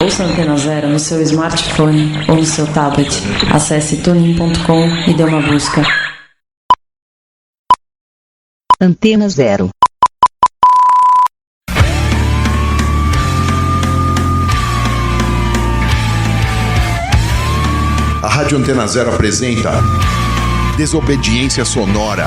Ouça a Antena Zero no seu smartphone ou no seu tablet. Acesse tunin.com e dê uma busca. Antena Zero. A Rádio Antena Zero apresenta Desobediência Sonora.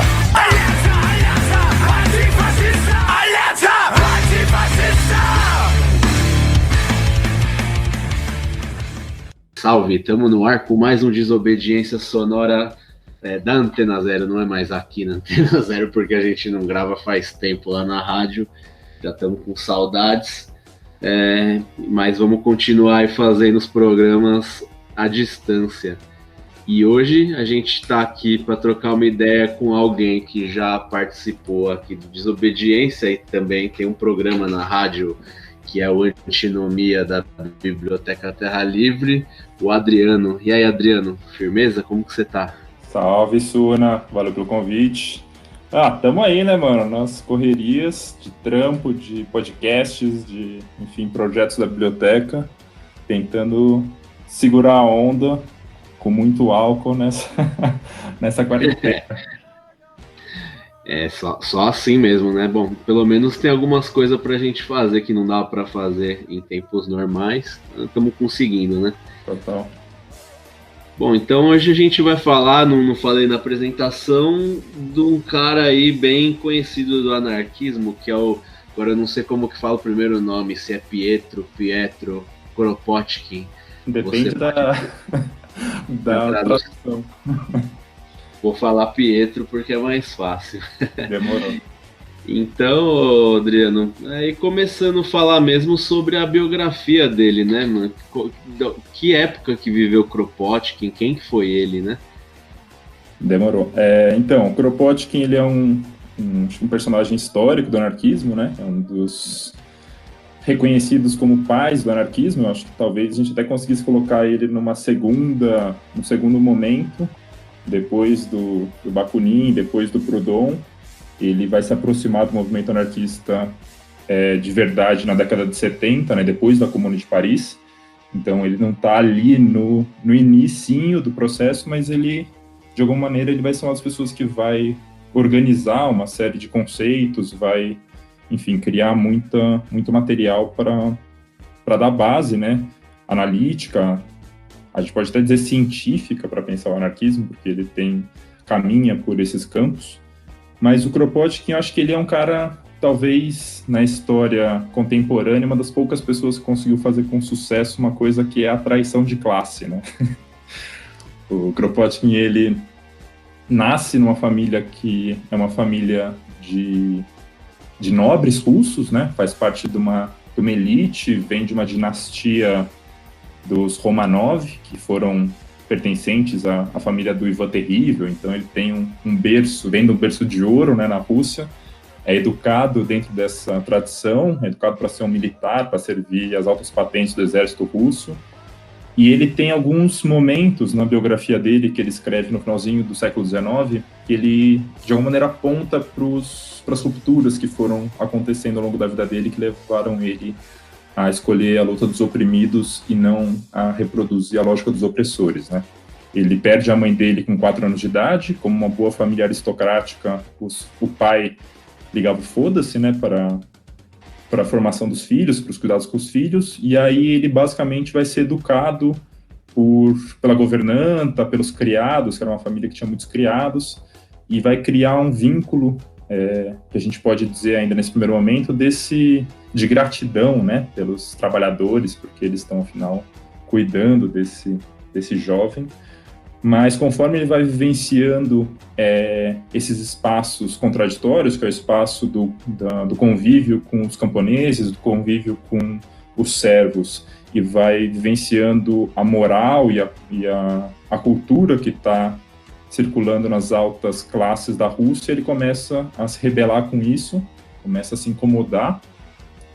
Salve, estamos no ar com mais um Desobediência Sonora da Antena Zero. Não é mais aqui na Antena Zero, porque a gente não grava faz tempo lá na rádio. Já estamos com saudades. Mas vamos continuar aí fazendo os programas à distância. E hoje a gente está aqui para trocar uma ideia com alguém que já participou aqui do Desobediência e também tem um programa na rádio que é o Antinomia da Biblioteca Terra Livre, o Adriano. E aí, Adriano, firmeza? Como que você tá? Salve, Suna. Valeu pelo convite. Tamo aí, né, mano? Nas correrias de trampo, de podcasts, de, enfim, projetos da biblioteca, tentando segurar a onda com muito álcool nessa quarentena. Só assim mesmo, né? Bom, pelo menos tem algumas coisas pra gente fazer que não dá pra fazer em tempos normais. Estamos conseguindo, né? Total. Bom, então hoje a gente vai falar, não falei na apresentação, de um cara aí bem conhecido do anarquismo, que é o... Agora eu não sei como que fala o primeiro nome, se é Pietro, Kropotkin. Depende da tradução. Vou falar Pietro porque é mais fácil. Demorou. Então, Adriano, aí começando a falar mesmo sobre a biografia dele, né, mano? Que época que viveu Kropotkin? Quem que foi ele, né? Demorou. Então, Kropotkin, ele é um personagem histórico do anarquismo, né? É um dos reconhecidos como pais do anarquismo. Eu acho que talvez a gente até conseguisse colocar ele num segundo momento, depois do Bakunin, depois do Proudhon. Ele vai se aproximar do movimento anarquista de verdade na década de 70, né, depois da Comuna de Paris. Então ele não está ali no inicinho do processo, mas ele, de alguma maneira, ele vai ser uma das pessoas que vai organizar uma série de conceitos, vai, enfim, criar muito material para dar base, né, analítica, a gente pode até dizer científica para pensar o anarquismo, porque ele caminha por esses campos. Mas o Kropotkin, eu acho que ele é um cara, talvez, na história contemporânea, uma das poucas pessoas que conseguiu fazer com sucesso uma coisa que é a traição de classe, né? O Kropotkin, ele nasce numa família que é uma família de nobres russos, né? Faz parte de uma elite, vem de uma dinastia dos Romanov, que foram pertencentes à família do Ivan Terrível. Então ele tem um berço, vem do berço de ouro, né, na Rússia, é educado dentro dessa tradição, é educado para ser um militar, para servir as altas patentes do exército russo, e ele tem alguns momentos na biografia dele, que ele escreve no finalzinho do século XIX, que ele, de alguma maneira, aponta para as rupturas que foram acontecendo ao longo da vida dele, que levaram ele a escolher a luta dos oprimidos e não a reproduzir a lógica dos opressores, né? Ele perde a mãe dele com 4 anos de idade, como uma boa família aristocrática, o pai ligava o foda-se, né, para a formação dos filhos, para os cuidados com os filhos, e aí ele basicamente vai ser educado pela governanta, pelos criados, que era uma família que tinha muitos criados, e vai criar um vínculo, que a gente pode dizer ainda nesse primeiro momento, de gratidão, né, pelos trabalhadores, porque eles estão, afinal, cuidando desse jovem. Mas conforme ele vai vivenciando esses espaços contraditórios, que é o espaço do convívio com os camponeses, do convívio com os servos, e vai vivenciando a moral e a cultura que está circulando nas altas classes da Rússia, ele começa a se rebelar com isso, começa a se incomodar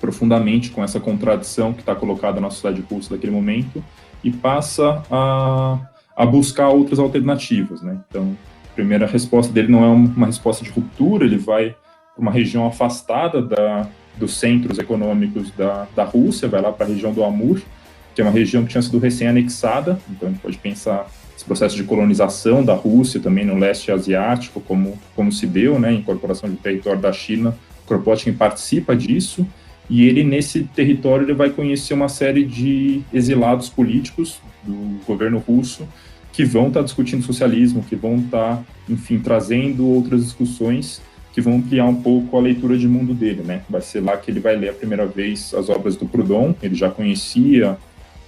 profundamente com essa contradição que está colocada na sociedade russa naquele momento, e passa a buscar outras alternativas, né? Então, a primeira resposta dele não é uma resposta de ruptura, ele vai para uma região afastada dos centros econômicos da Rússia, vai lá para a região do Amur, que é uma região que tinha sido recém-anexada, então a gente pode pensar esse processo de colonização da Rússia também no leste asiático, como se deu, né, incorporação de território da China. Kropotkin participa disso, e ele, nesse território, ele vai conhecer uma série de exilados políticos do governo russo que vão estar discutindo socialismo, que vão estar, enfim, trazendo outras discussões que vão ampliar um pouco a leitura de mundo dele, né? Vai ser lá que ele vai ler a primeira vez as obras do Proudhon. Ele já conhecia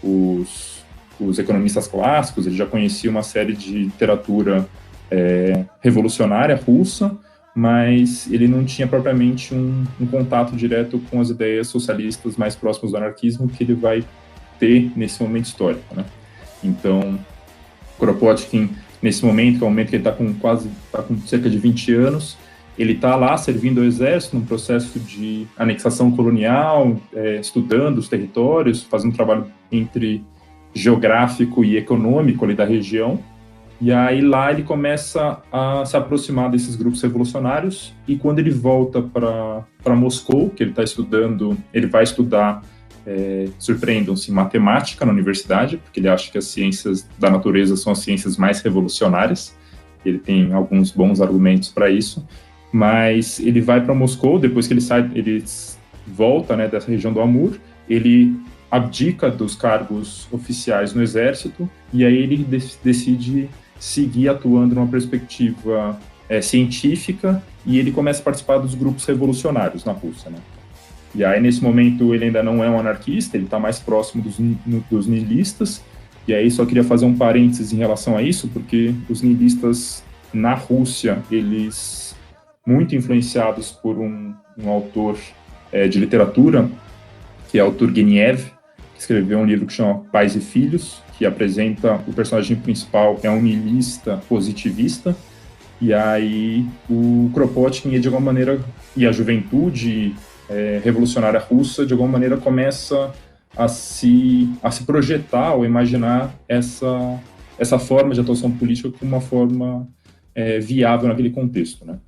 os economistas clássicos, ele já conhecia uma série de literatura revolucionária russa, mas ele não tinha propriamente um contato direto com as ideias socialistas mais próximas do anarquismo que ele vai ter nesse momento histórico, né? Então, Kropotkin, nesse momento, que é o momento que ele está com cerca de 20 anos, ele está lá servindo ao exército num processo de anexação colonial, estudando os territórios, fazendo um trabalho entre geográfico e econômico ali da região. E aí lá ele começa a se aproximar desses grupos revolucionários, e quando ele volta para Moscou, que ele está estudando, ele vai estudar, surpreendam-se, matemática na universidade, porque ele acha que as ciências da natureza são as ciências mais revolucionárias. Ele tem alguns bons argumentos para isso. Mas ele vai para Moscou, depois que ele volta, né, dessa região do Amur, ele abdica dos cargos oficiais no exército, e aí ele decide seguir atuando numa perspectiva científica, e ele começa a participar dos grupos revolucionários na Rússia, né? E aí, nesse momento, ele ainda não é um anarquista, ele está mais próximo dos nihilistas, e aí só queria fazer um parênteses em relação a isso, porque os nihilistas na Rússia, eles muito influenciados por um autor de literatura, que é o Turgenev, que escreveu um livro que chama Pais e Filhos, que apresenta o personagem principal, é um nihilista positivista, e aí o Kropotkin, de alguma maneira, e a juventude revolucionária russa, de alguma maneira, começa a se projetar ou imaginar essa forma de atuação política como uma forma viável naquele contexto, né?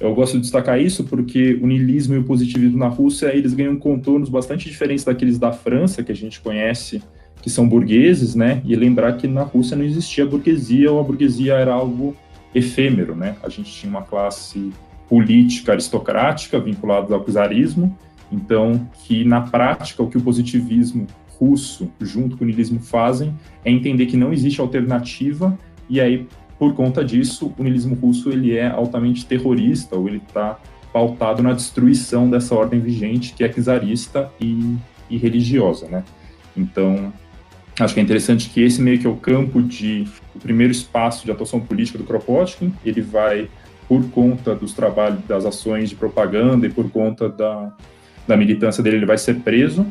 Eu gosto de destacar isso porque o niilismo e o positivismo na Rússia, eles ganham contornos bastante diferentes daqueles da França, que a gente conhece, que são burgueses, né? E lembrar que na Rússia não existia burguesia, ou a burguesia era algo efêmero, né? A gente tinha uma classe política aristocrática vinculada ao czarismo, então que na prática o que o positivismo russo junto com o niilismo fazem é entender que não existe alternativa, e aí, por conta disso, o niilismo russo ele é altamente terrorista, ou ele está pautado na destruição dessa ordem vigente, que é czarista e religiosa, né? Então, acho que é interessante que esse meio que é o campo o primeiro espaço de atuação política do Kropotkin. Ele vai, por conta dos trabalhos, das ações de propaganda e por conta da militância dele, ele vai ser preso,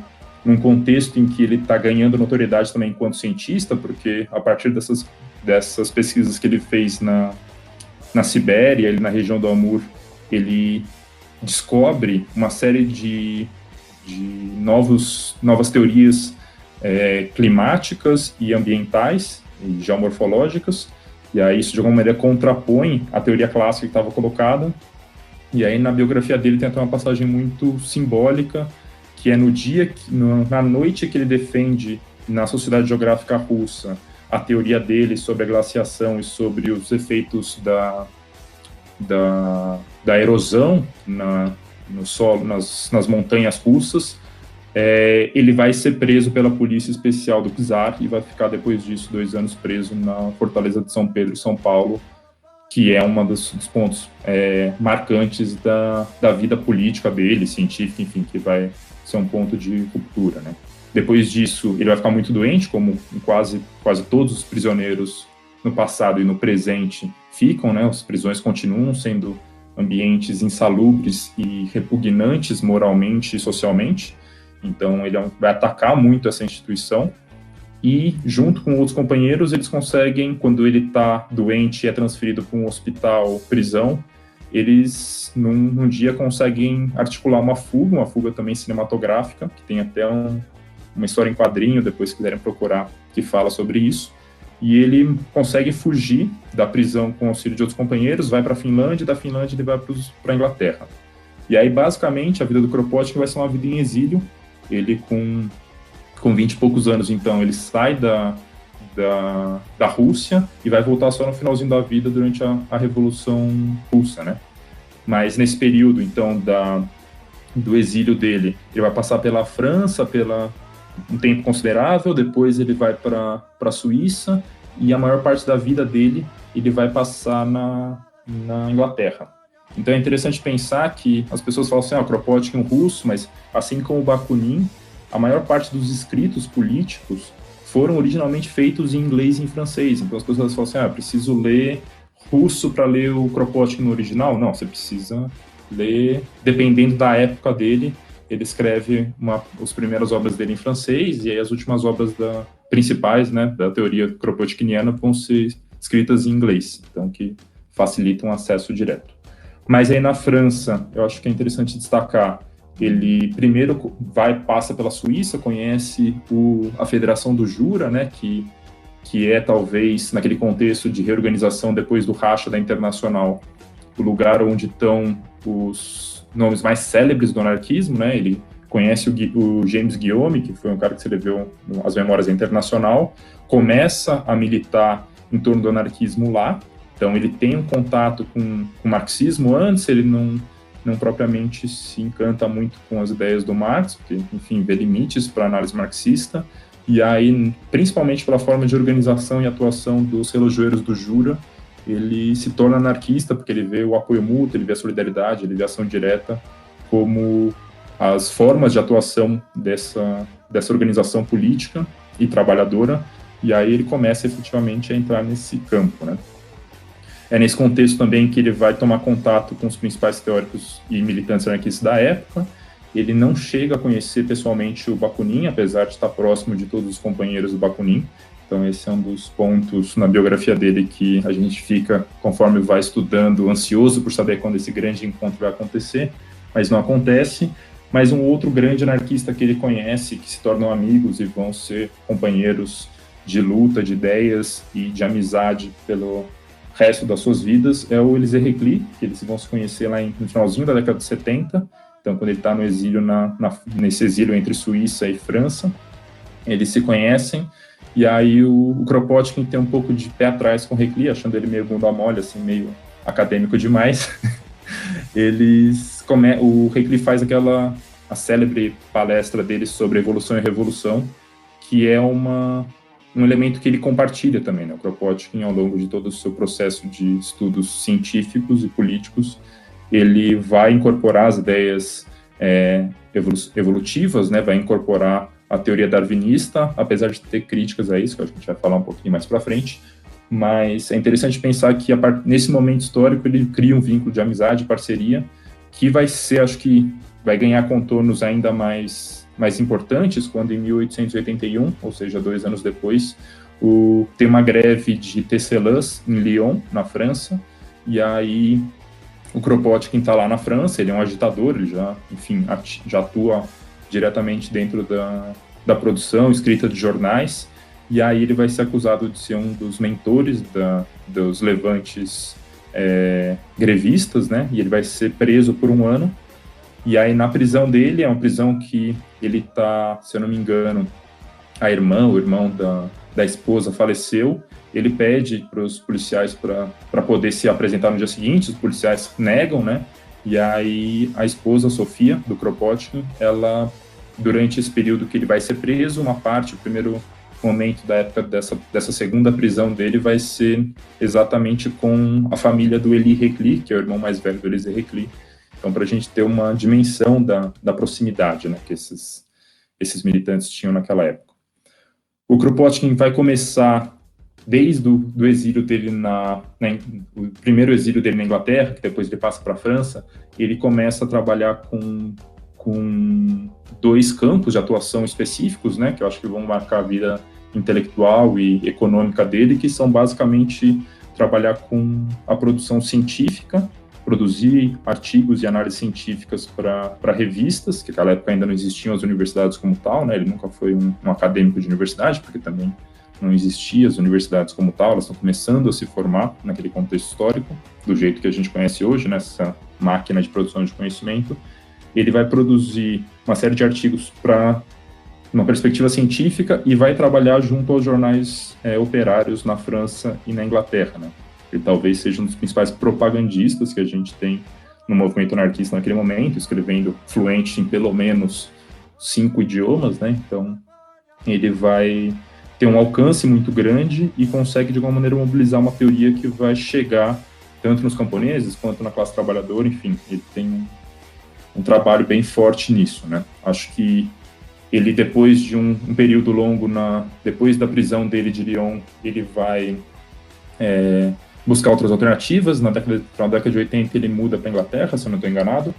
num contexto em que ele está ganhando notoriedade também enquanto cientista, porque a partir dessas pesquisas que ele fez na Sibéria, ali na região do Amur, ele descobre uma série de novas teorias climáticas e ambientais e geomorfológicas, e aí isso de alguma maneira contrapõe a teoria clássica que estava colocada. E aí na biografia dele tem até uma passagem muito simbólica, que é na noite que ele defende na Sociedade Geográfica Russa a teoria dele sobre a glaciação e sobre os efeitos da erosão no solo, nas montanhas russas. Ele vai ser preso pela polícia especial do czar e vai ficar depois disso 2 anos preso na Fortaleza de São Pedro, São Paulo, que é um dos pontos marcantes da vida política dele, científica, enfim, que vai ser um ponto de ruptura, né? Depois disso, ele vai ficar muito doente, como quase todos os prisioneiros no passado e no presente ficam, né? As prisões continuam sendo ambientes insalubres e repugnantes moralmente e socialmente. Então, ele vai atacar muito essa instituição. E, junto com outros companheiros, eles conseguem, quando ele está doente e é transferido para um hospital-prisão, eles, num dia, conseguem articular uma fuga também cinematográfica, que tem até uma história em quadrinho, depois se quiserem procurar, que fala sobre isso. E ele consegue fugir da prisão com o auxílio de outros companheiros, vai para a Finlândia, e da Finlândia ele vai para a Inglaterra. E aí, basicamente, a vida do Kropotkin vai ser uma vida em exílio, ele com com 20 e poucos anos, então, ele sai da Rússia e vai voltar só no finalzinho da vida durante a Revolução Russa, né? Mas nesse período, então, do exílio dele, ele vai passar pela França, um tempo considerável, depois ele vai para a Suíça, e a maior parte da vida dele ele vai passar na Inglaterra. Então é interessante pensar que as pessoas falam assim, Kropotkin é um russo, mas assim como o Bakunin, a maior parte dos escritos políticos foram originalmente feitos em inglês e em francês. Então as pessoas falam assim, preciso ler russo para ler o Kropotkin no original? Não, você precisa ler, dependendo da época dele, ele escreve as primeiras obras dele em francês, e aí as últimas obras principais, né, da teoria kropotkiniana vão ser escritas em inglês, então que facilitam o acesso direto. Mas aí na França, eu acho que é interessante destacar, ele primeiro passa pela Suíça, conhece a Federação do Jura, né, que é talvez, naquele contexto de reorganização depois do racha da Internacional, o lugar onde estão os nomes mais célebres do anarquismo, né? Ele conhece o James Guillaume, que foi um cara que escreveu as Memórias da Internacional, começa a militar em torno do anarquismo lá, então ele tem um contato com o marxismo antes, ele não propriamente se encanta muito com as ideias do Marx, porque, enfim, vê limites para a análise marxista, e aí, principalmente pela forma de organização e atuação dos relojoeiros do Jura, ele se torna anarquista, porque ele vê o apoio mútuo, ele vê a solidariedade, ele vê a ação direta como as formas de atuação dessa organização política e trabalhadora, e aí ele começa efetivamente a entrar nesse campo, né? É nesse contexto também que ele vai tomar contato com os principais teóricos e militantes anarquistas da época. Ele não chega a conhecer pessoalmente o Bakunin, apesar de estar próximo de todos os companheiros do Bakunin. Então esse é um dos pontos na biografia dele que a gente fica, conforme vai estudando, ansioso por saber quando esse grande encontro vai acontecer, mas não acontece. Mas um outro grande anarquista que ele conhece, que se tornam amigos e vão ser companheiros de luta, de ideias e de amizade pelo resto das suas vidas, é o Élisée Reclus, que eles vão se conhecer lá no finalzinho da década de 70, então quando ele está no exílio, nesse exílio entre Suíça e França, eles se conhecem. E aí o Kropotkin tem um pouco de pé atrás com o Reclus, achando ele meio bunda mole, assim, meio acadêmico demais. O Reclus faz a célebre palestra dele sobre evolução e revolução, que é um elemento que ele compartilha também, né? O Kropotkin, ao longo de todo o seu processo de estudos científicos e políticos, ele vai incorporar as ideias evolutivas, né? Vai incorporar a teoria darwinista, apesar de ter críticas a isso, que a gente vai falar um pouquinho mais para frente, mas é interessante pensar que nesse momento histórico ele cria um vínculo de amizade e parceria que vai ser, acho que vai ganhar contornos ainda mais importantes quando em 1881, ou seja, 2 anos depois, tem uma greve de tecelãs em Lyon, na França, e aí o Kropotkin está lá na França, ele é um agitador, ele já atua diretamente dentro da produção, escrita de jornais, e aí ele vai ser acusado de ser um dos mentores dos levantes grevistas, né? E ele vai ser preso por 1 ano, e aí na prisão dele, é uma prisão que ele está, se eu não me engano, o irmão da esposa faleceu, ele pede para os policiais para poder se apresentar no dia seguinte, os policiais negam, né? E aí a esposa, Sofia, do Kropotkin, ela, durante esse período que ele vai ser preso, o primeiro momento da época dessa segunda prisão dele vai ser exatamente com a família do Élie Reclus, que é o irmão mais velho do Élisée Reclus. Então, para a gente ter uma dimensão da proximidade, né, que esses militantes tinham naquela época. O Kropotkin vai começar desde o exílio dele o primeiro exílio dele na Inglaterra, que depois ele passa para a França, ele começa a trabalhar com 2 campos de atuação específicos, né, que eu acho que vão marcar a vida intelectual e econômica dele, que são basicamente trabalhar com a produção científica, produzir artigos e análises científicas para revistas, que naquela época ainda não existiam as universidades como tal, né, ele nunca foi um acadêmico de universidade, porque também não existiam as universidades como tal, elas estão começando a se formar naquele contexto histórico, do jeito que a gente conhece hoje, nessa máquina de produção de conhecimento. Ele vai produzir uma série de artigos para uma perspectiva científica e vai trabalhar junto aos jornais operários na França e na Inglaterra, né? Ele talvez seja um dos principais propagandistas que a gente tem no movimento anarquista naquele momento, escrevendo fluente em pelo menos 5 idiomas, né? Então, ele vai ter um alcance muito grande e consegue, de alguma maneira, mobilizar uma teoria que vai chegar tanto nos camponeses quanto na classe trabalhadora, enfim, ele tem um trabalho bem forte nisso, né? Acho que ele, depois de um período longo, depois da prisão dele de Lyon, ele vai buscar outras alternativas. Na década de 80 ele muda para a Inglaterra, se eu não estou enganado,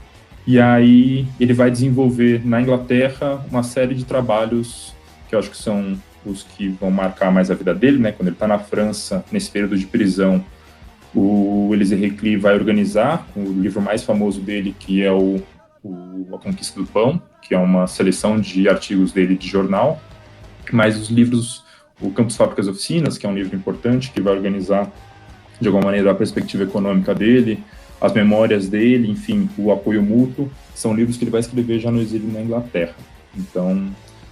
e aí ele vai desenvolver na Inglaterra uma série de trabalhos que eu acho que são os que vão marcar mais a vida dele, né? Quando ele está na França, nesse período de prisão, o Élisée Reclus vai organizar o livro mais famoso dele, que é A Conquista do Pão, que é uma seleção de artigos dele de jornal, mas os livros, o Campos, Fábricas e Oficinas, que é um livro importante, que vai organizar, de alguma maneira, a perspectiva econômica dele, as memórias dele, enfim, o apoio mútuo, são livros que ele vai escrever já no exílio na Inglaterra. Então,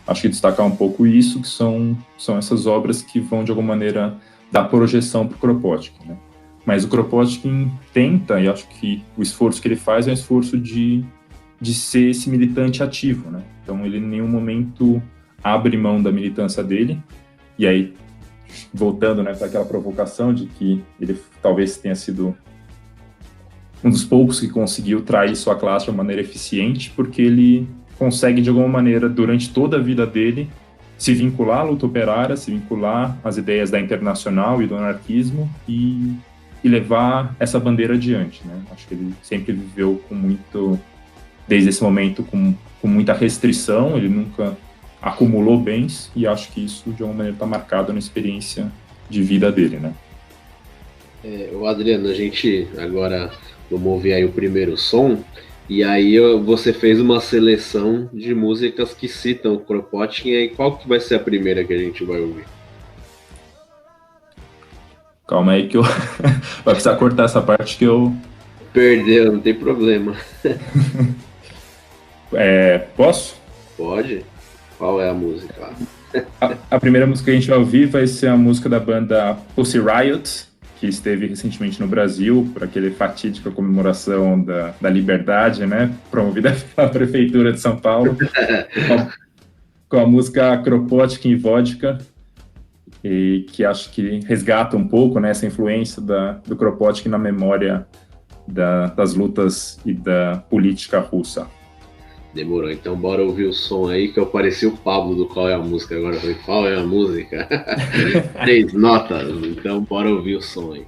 acho que destacar um pouco isso, que são essas obras que vão, de alguma maneira, dar projeção para o Kropotkin, né? Mas o Kropotkin tenta, e acho que o esforço que ele faz é um esforço de ser esse militante ativo, né? Então, ele em nenhum momento abre mão da militância dele, e aí, voltando, né, para aquela provocação de que ele talvez tenha sido um dos poucos que conseguiu trair sua classe de uma maneira eficiente, porque ele consegue, de alguma maneira, durante toda a vida dele, se vincular à luta operária, se vincular às ideias da Internacional e do anarquismo e levar essa bandeira adiante, né? Acho que ele sempre viveu desde esse momento, com muita restrição, ele nunca acumulou bens, e acho que isso, de alguma maneira, está marcado na experiência de vida dele, né? O Adriano, a gente agora vamos ouvir aí o primeiro som, e aí você fez uma seleção de músicas que citam o Kropotkin, e aí qual que vai ser a primeira que a gente vai ouvir? Calma aí que eu... vai precisar cortar essa parte que eu... Perdeu, não tem problema. Posso? Pode. Qual é a música? A primeira música que a gente vai ouvir vai ser a música da banda Pussy Riot, que esteve recentemente no Brasil por aquele fatídica comemoração da liberdade, né, promovida pela Prefeitura de São Paulo, com a música Kropotkin e Vodka, e que acho que resgata um pouco, né, essa influência do Kropotkin na memória das lutas e da política russa. Demorou, então bora ouvir o som aí, que eu pareci o Pablo do Qual é a Música, agora eu falei, qual é a música? 3 notas, então bora ouvir o som aí.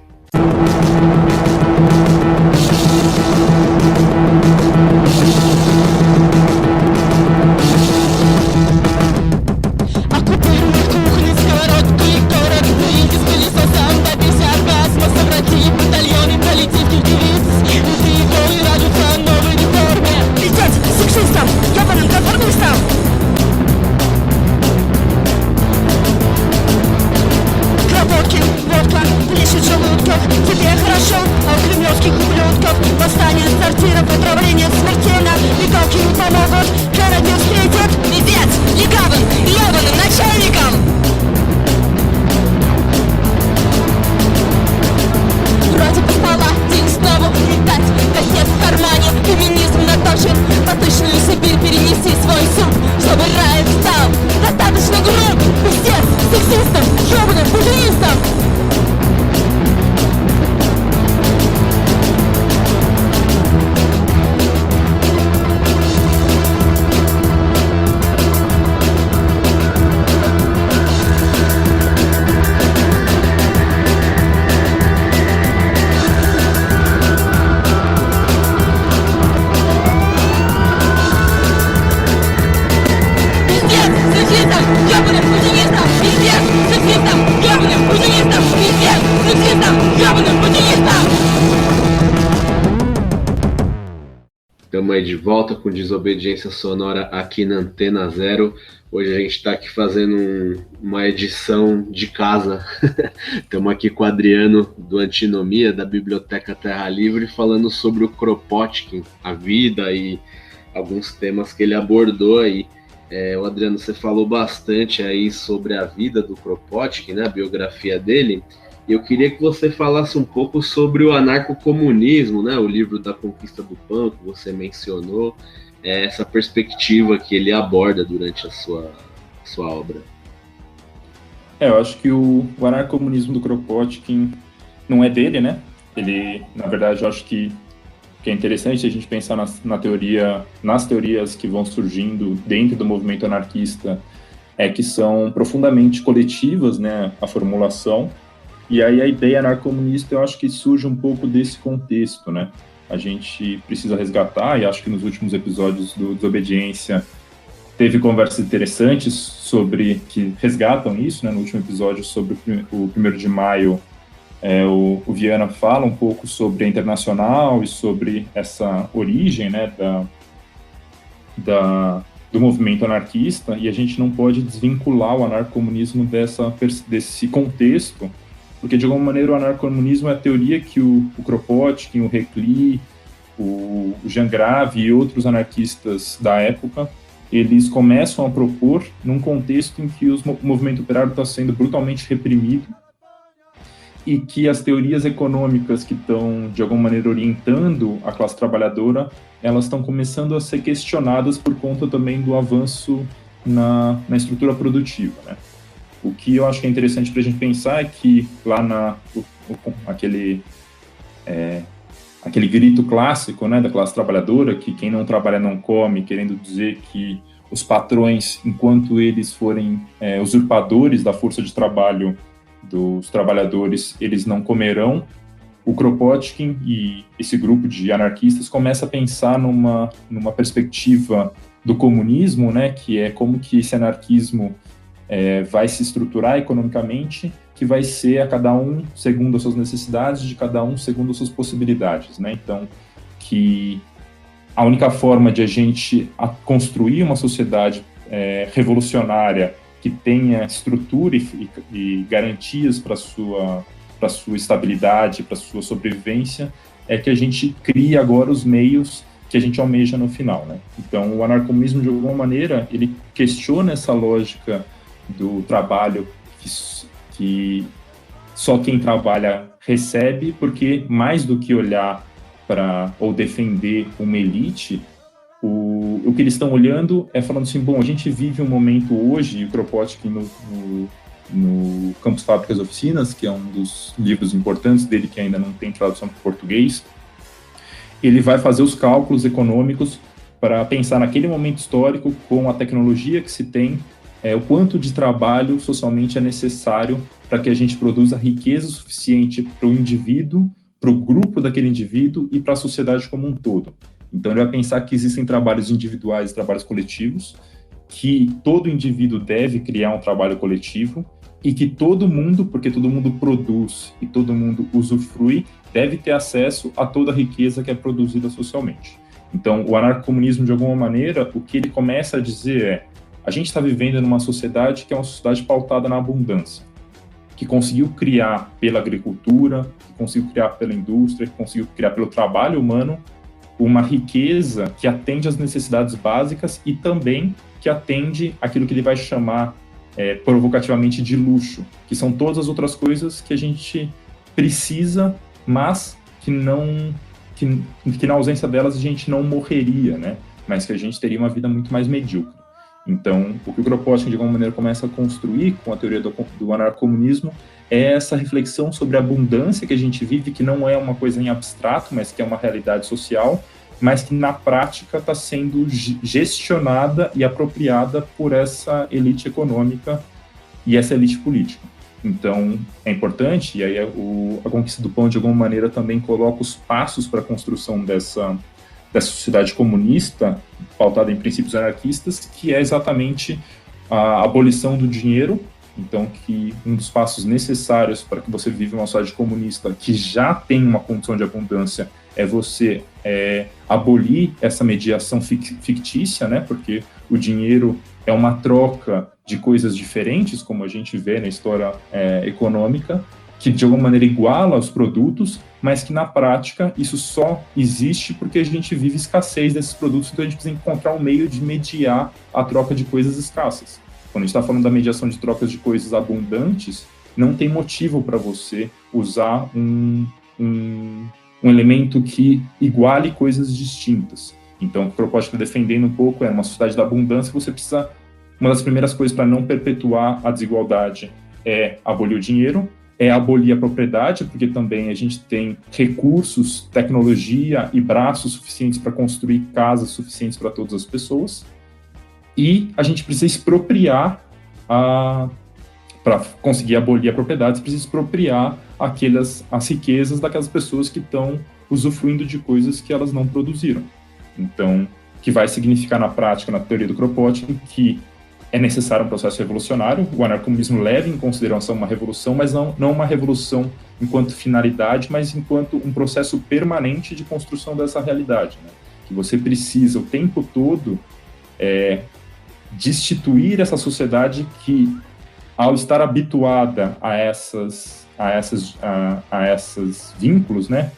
Estamos aí de volta com Desobediência Sonora aqui na Antena Zero. Hoje a gente está aqui fazendo uma edição de casa. Estamos aqui com o Adriano do Antinomia, da Biblioteca Terra Livre, falando sobre o Kropotkin, a vida e alguns temas que ele abordou aí. O Adriano, você falou bastante aí sobre a vida do Kropotkin, né, a biografia dele, e eu queria que você falasse um pouco sobre o anarcocomunismo, né, o livro da Conquista do Pão, que você mencionou, essa perspectiva que ele aborda durante a sua obra. Eu acho que o anarcocomunismo do Kropotkin não é dele, né? Ele, na verdade, eu acho que é interessante a gente pensar nas teorias que vão surgindo dentro do movimento anarquista, que são profundamente coletivas, né, a formulação, e aí a ideia anarcocomunista eu acho que surge um pouco desse contexto, né? A gente precisa resgatar, e acho que nos últimos episódios do Desobediência teve conversas interessantes que resgatam isso, né? No último episódio sobre o 1º de maio, o Viana fala um pouco sobre a Internacional e sobre essa origem, né, do movimento anarquista, e a gente não pode desvincular o anarcocomunismo desse contexto, porque de alguma maneira o anarcocomunismo é a teoria que o Kropotkin, o Reclus, o Jean Grave e outros anarquistas da época, eles começam a propor num contexto em que o movimento operário está sendo brutalmente reprimido, e que as teorias econômicas que estão, de alguma maneira, orientando a classe trabalhadora, elas estão começando a ser questionadas por conta também do avanço na estrutura produtiva, né? O que eu acho que é interessante para a gente pensar é que lá aquele grito clássico, né, da classe trabalhadora, que quem não trabalha não come, querendo dizer que os patrões, enquanto eles forem usurpadores da força de trabalho dos trabalhadores, eles não comerão. O Kropotkin e esse grupo de anarquistas começa a pensar numa perspectiva do comunismo, né, que é como que esse anarquismo vai se estruturar economicamente, que vai ser a cada um segundo as suas necessidades, de cada um segundo as suas possibilidades, né? Então, que a única forma de a gente construir uma sociedade revolucionária que tenha estrutura e garantias para sua estabilidade, para sua sobrevivência, é que a gente crie agora os meios que a gente almeja no final, né? Então, o anarcocomunismo, de alguma maneira, ele questiona essa lógica do trabalho que só quem trabalha recebe, porque mais do que olhar ou defender uma elite, o que eles estão olhando é falando assim, bom, a gente vive um momento hoje, e o Kropotkin no Campos, Fábricas e Oficinas, que é um dos livros importantes dele, que ainda não tem tradução para o português, ele vai fazer os cálculos econômicos para pensar naquele momento histórico, com a tecnologia que se tem, o quanto de trabalho socialmente é necessário para que a gente produza riqueza suficiente para o indivíduo, para o grupo daquele indivíduo e para a sociedade como um todo. Então, ele vai pensar que existem trabalhos individuais e trabalhos coletivos, que todo indivíduo deve criar um trabalho coletivo e que todo mundo, porque todo mundo produz e todo mundo usufrui, deve ter acesso a toda a riqueza que é produzida socialmente. Então, o anarcocomunismo, de alguma maneira, o que ele começa a dizer a gente está vivendo numa sociedade que é uma sociedade pautada na abundância, que conseguiu criar pela agricultura, que conseguiu criar pela indústria, que conseguiu criar pelo trabalho humano, uma riqueza que atende às necessidades básicas e também que atende aquilo que ele vai chamar provocativamente de luxo, que são todas as outras coisas que a gente precisa, mas que na ausência delas a gente não morreria, né? Mas que a gente teria uma vida muito mais medíocre. Então, o que o Kropotkin, de alguma maneira, começa a construir com a teoria do anarcocomunismo é essa reflexão sobre a abundância que a gente vive, que não é uma coisa em abstrato, mas que é uma realidade social, mas que na prática está sendo gestionada e apropriada por essa elite econômica e essa elite política. Então, é importante, e aí a Conquista do Pão, de alguma maneira, também coloca os passos para a construção dessa sociedade comunista, pautada em princípios anarquistas, que é exatamente a abolição do dinheiro. Então, que um dos passos necessários para que você viva uma sociedade comunista que já tem uma condição de abundância é você abolir essa mediação fictícia, né? Porque o dinheiro é uma troca de coisas diferentes, como a gente vê na história econômica, que de alguma maneira iguala os produtos, mas que na prática isso só existe porque a gente vive escassez desses produtos, então a gente precisa encontrar um meio de mediar a troca de coisas escassas. Quando a gente está falando da mediação de trocas de coisas abundantes, não tem motivo para você usar um elemento que iguale coisas distintas. Então, o que o Kropotkin está defendendo um pouco é uma sociedade da abundância, você precisa... Uma das primeiras coisas para não perpetuar a desigualdade é abolir o dinheiro, é abolir a propriedade, porque também a gente tem recursos, tecnologia e braços suficientes para construir casas suficientes para todas as pessoas. E a gente precisa expropriar, para conseguir abolir a propriedade, você precisa expropriar as riquezas daquelas pessoas que estão usufruindo de coisas que elas não produziram. Então, que vai significar na prática, na teoria do Kropotkin, que é necessário um processo revolucionário. O anarcomunismo leva em consideração uma revolução, mas não uma revolução enquanto finalidade, mas enquanto um processo permanente de construção dessa realidade, né? Que você precisa o tempo todo destituir essa sociedade que, ao estar habituada a esses vínculos, né,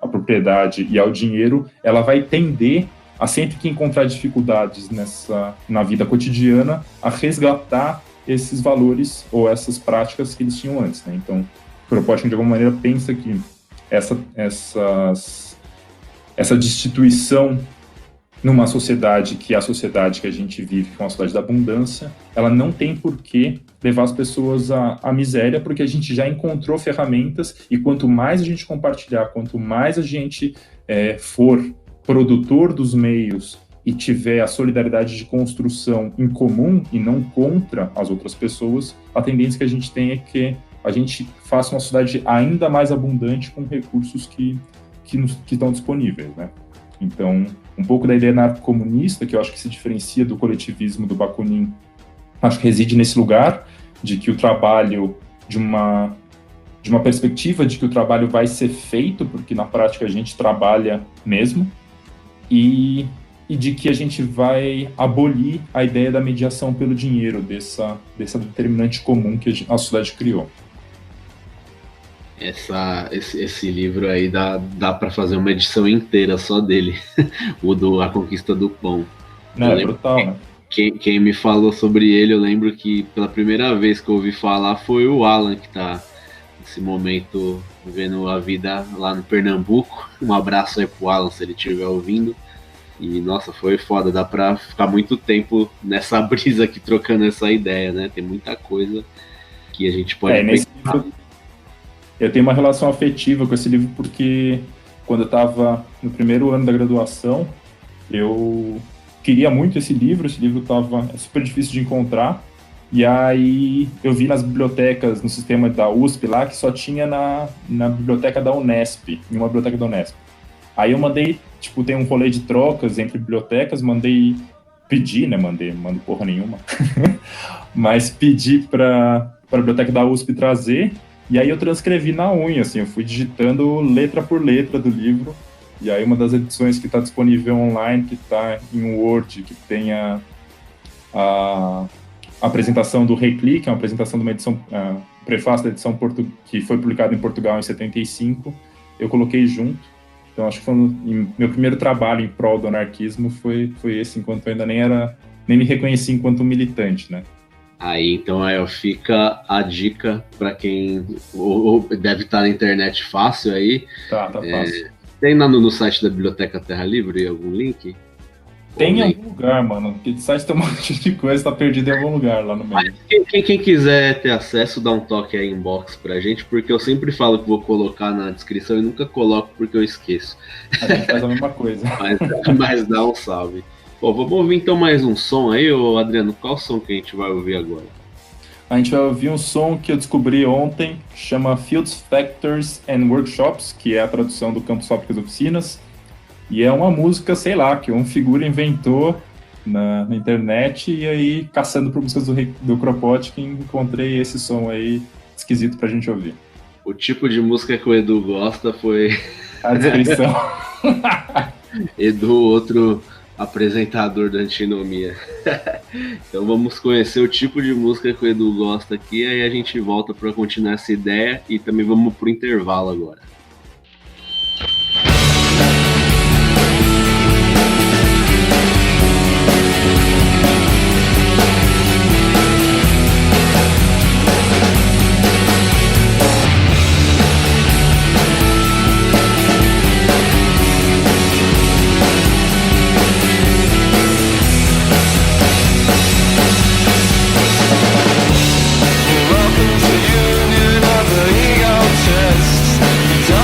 à propriedade e ao dinheiro, ela vai tender a, sempre que encontrar dificuldades na vida cotidiana, a resgatar esses valores ou essas práticas que eles tinham antes, né? Então, o Kropotkin, de alguma maneira, pensa que essa destituição numa sociedade que é a sociedade que a gente vive, que é uma sociedade da abundância, ela não tem por que levar as pessoas à miséria, porque a gente já encontrou ferramentas, e quanto mais a gente compartilhar, quanto mais a gente for produtor dos meios e tiver a solidariedade de construção em comum e não contra as outras pessoas, a tendência que a gente tem é que a gente faça uma sociedade ainda mais abundante com recursos que estão disponíveis, né? Então, um pouco da ideia anarcocomunista, que eu acho que se diferencia do coletivismo do Bakunin, acho que reside nesse lugar de que o trabalho, de uma perspectiva de que o trabalho vai ser feito, porque na prática a gente trabalha mesmo, e de que a gente vai abolir a ideia da mediação pelo dinheiro, dessa determinante comum que a sociedade criou. Esse livro aí dá para fazer uma edição inteira só dele, A Conquista do Pão. Não, é brutal, né? Quem me falou sobre ele, eu lembro que pela primeira vez que eu ouvi falar foi o Alan, que tá nesse momento vivendo a vida lá no Pernambuco. Um abraço aí pro Alan, se ele estiver ouvindo. E, nossa, foi foda, dá pra ficar muito tempo nessa brisa aqui, trocando essa ideia, né? Tem muita coisa que a gente pode nesse livro, eu tenho uma relação afetiva com esse livro, porque quando eu estava no primeiro ano da graduação, eu queria muito esse livro estava super difícil de encontrar, e aí eu vi nas bibliotecas, no sistema da USP lá, que só tinha na biblioteca da Unesp, em uma biblioteca da Unesp. Aí eu mandei, tem um rolê de trocas entre bibliotecas, pedi, né, mando porra nenhuma, mas pedi para a biblioteca da USP trazer, e aí eu transcrevi na unha, assim, eu fui digitando letra por letra do livro, e aí uma das edições que está disponível online, que está em Word, que tem a apresentação do Rei Klee, que é uma apresentação de uma edição, prefácio da edição que foi publicada em Portugal em 75, eu coloquei junto. Então acho que meu primeiro trabalho em prol do anarquismo foi esse, enquanto eu ainda nem me reconheci enquanto militante, né? Aí, então, fica a dica para quem ou deve estar na internet fácil aí. Tá fácil. Tem no site da Biblioteca Terra Livre algum link? Tem em algum lugar, mano. Porque o site tem um monte de coisa, tá perdido em algum lugar lá no meio. Quem quiser ter acesso, dá um toque aí inbox pra gente, porque eu sempre falo que vou colocar na descrição e nunca coloco porque eu esqueço. A gente faz a mesma coisa. mas dá um salve. Bom, vamos ouvir então mais um som aí, Adriano. Qual som que a gente vai ouvir agora? A gente vai ouvir um som que eu descobri ontem, chama Fields, Factories and Workshops, que é a tradução do Campos, Fábricas e Oficinas. E é uma música, sei lá, que um figura inventou na internet, e aí, caçando por músicas do Kropotkin, encontrei esse som aí esquisito pra gente ouvir. O tipo de música que o Edu gosta foi... A descrição. Edu, outro apresentador da Antinomia. Então vamos conhecer o tipo de música que o Edu gosta aqui, aí a gente volta para continuar essa ideia e também vamos pro intervalo agora. Welcome to the union of the egotists.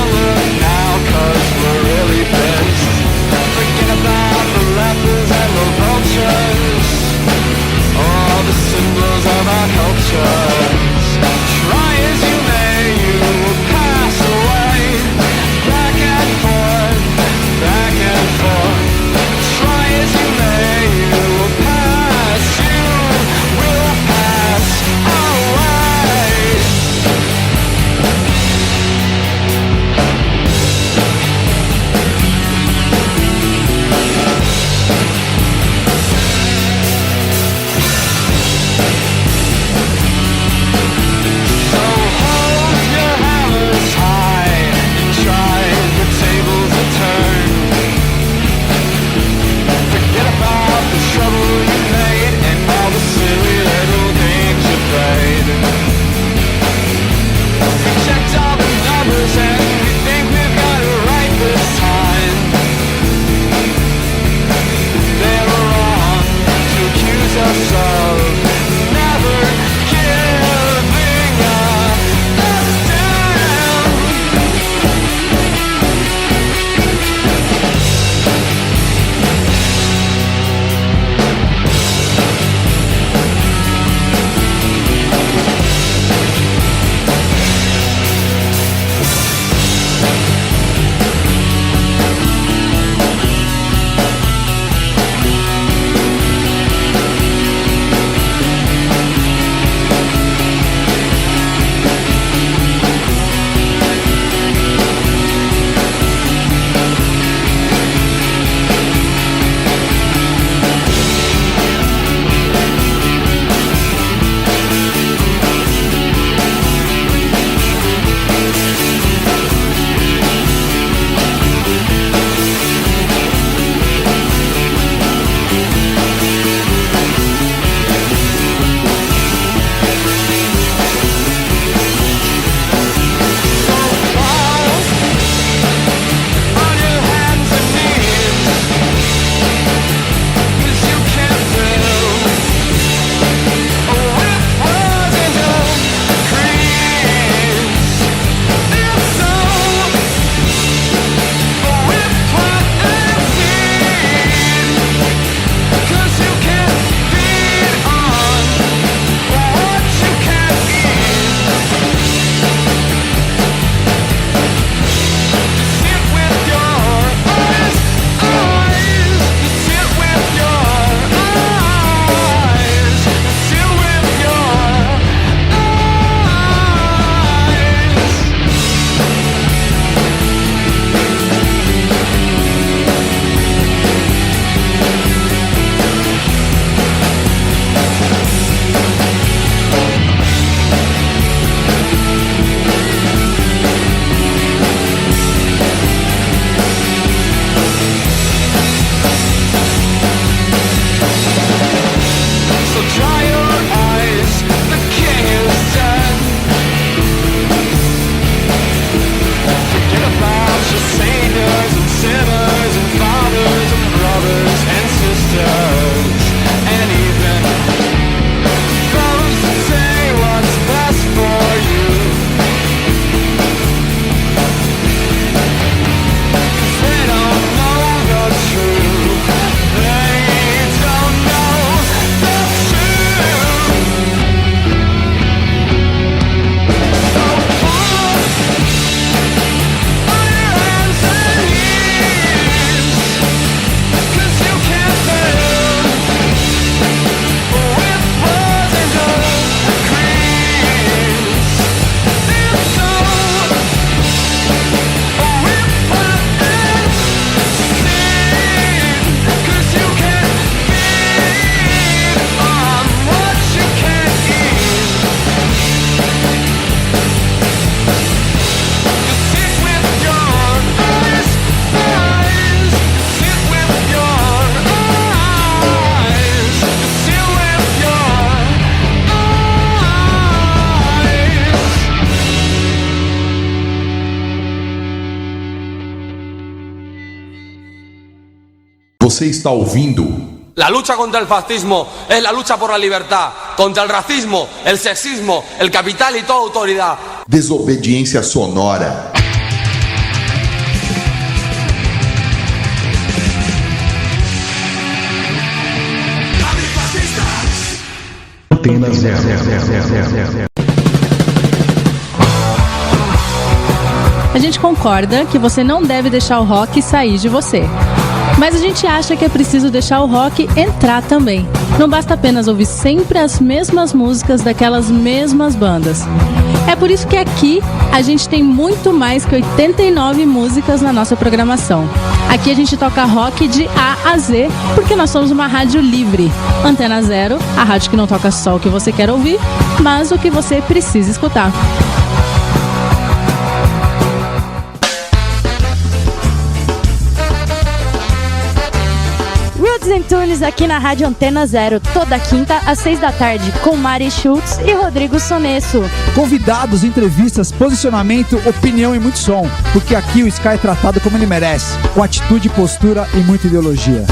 Você está ouvindo La lucha contra el fascismo es la lucha por la libertad, contra el racismo, el sexismo, el capital y toda autoridad. Desobediência Sonora. Antena Zero. A gente concorda que você não deve deixar o rock sair de você. Mas a gente acha que é preciso deixar o rock entrar também. Não basta apenas ouvir sempre as mesmas músicas daquelas mesmas bandas. É por isso que aqui a gente tem muito mais que 89 músicas na nossa programação. Aqui a gente toca rock de A a Z, porque nós somos uma rádio livre. Antena Zero, a rádio que não toca só o que você quer ouvir, mas o que você precisa escutar. Tunes aqui na Rádio Antena Zero, toda quinta às 6 da tarde, com Mari Schultz e Rodrigo Sonesso. Convidados, entrevistas, posicionamento, opinião e muito som, porque aqui o Sky é tratado como ele merece, com atitude, postura e muita ideologia.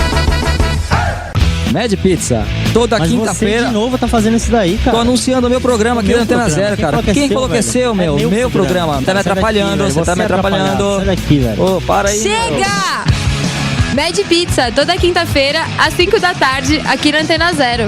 Mad Pizza, toda quinta-feira. Você de novo tá fazendo isso daí, cara. Tô anunciando o meu programa aqui na Antena Zero, cara. Quem falou que é seu, meu? É meu programa. Tá me atrapalhando, você tá me atrapalhando. Sai daqui, velho. Ô, para aí. Chega! Mad Pizza, toda quinta-feira, às 5 da tarde, aqui na Antena Zero.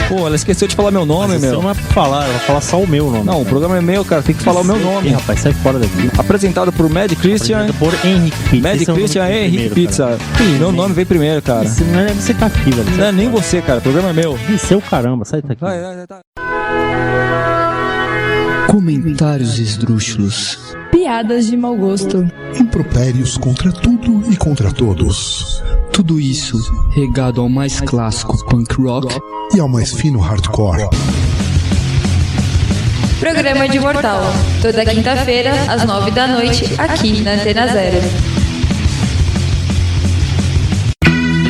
Pô, ela esqueceu de falar meu nome, mas meu. Não é pra falar, ela vai falar só o meu nome. Não, o programa é meu, cara, tem que falar o meu nome. Rapaz, sai fora daqui. Apresentado por Mad Christian. Apresentado por Henrique Pizza. Mad Christian e Henrique Pizza. Meu nome veio primeiro, cara. Não é você tá aqui, velho. Não é nem você, cara, o programa é meu. Seu caramba, sai daqui. Vai. Comentários esdrúxulos. Piadas de mau gosto. Impropérios contra tudo e contra todos. Tudo isso regado ao mais clássico punk rock e ao mais fino hardcore. Programa de Mortal, toda quinta-feira, às 9 da noite, aqui na Antena Zero.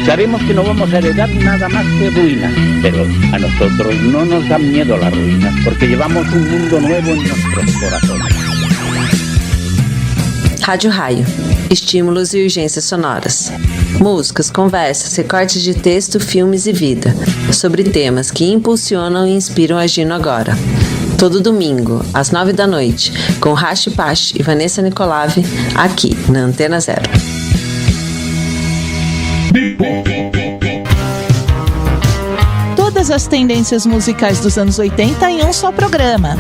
Sabemos que no vamos a heredar nada más que ruinas, pero a nosotros no nos dan miedo las ruinas, porque llevamos un mundo nuevo en nuestros corazones. Rádio Raio. Estímulos e urgências sonoras. Músicas, conversas, recortes de texto, filmes e vida. Sobre temas que impulsionam e inspiram agindo agora. Todo domingo, às 9 da noite, com Rashi Pash e Vanessa Nicolave, aqui na Antena Zero. Todas as tendências musicais dos anos 80 em um só programa.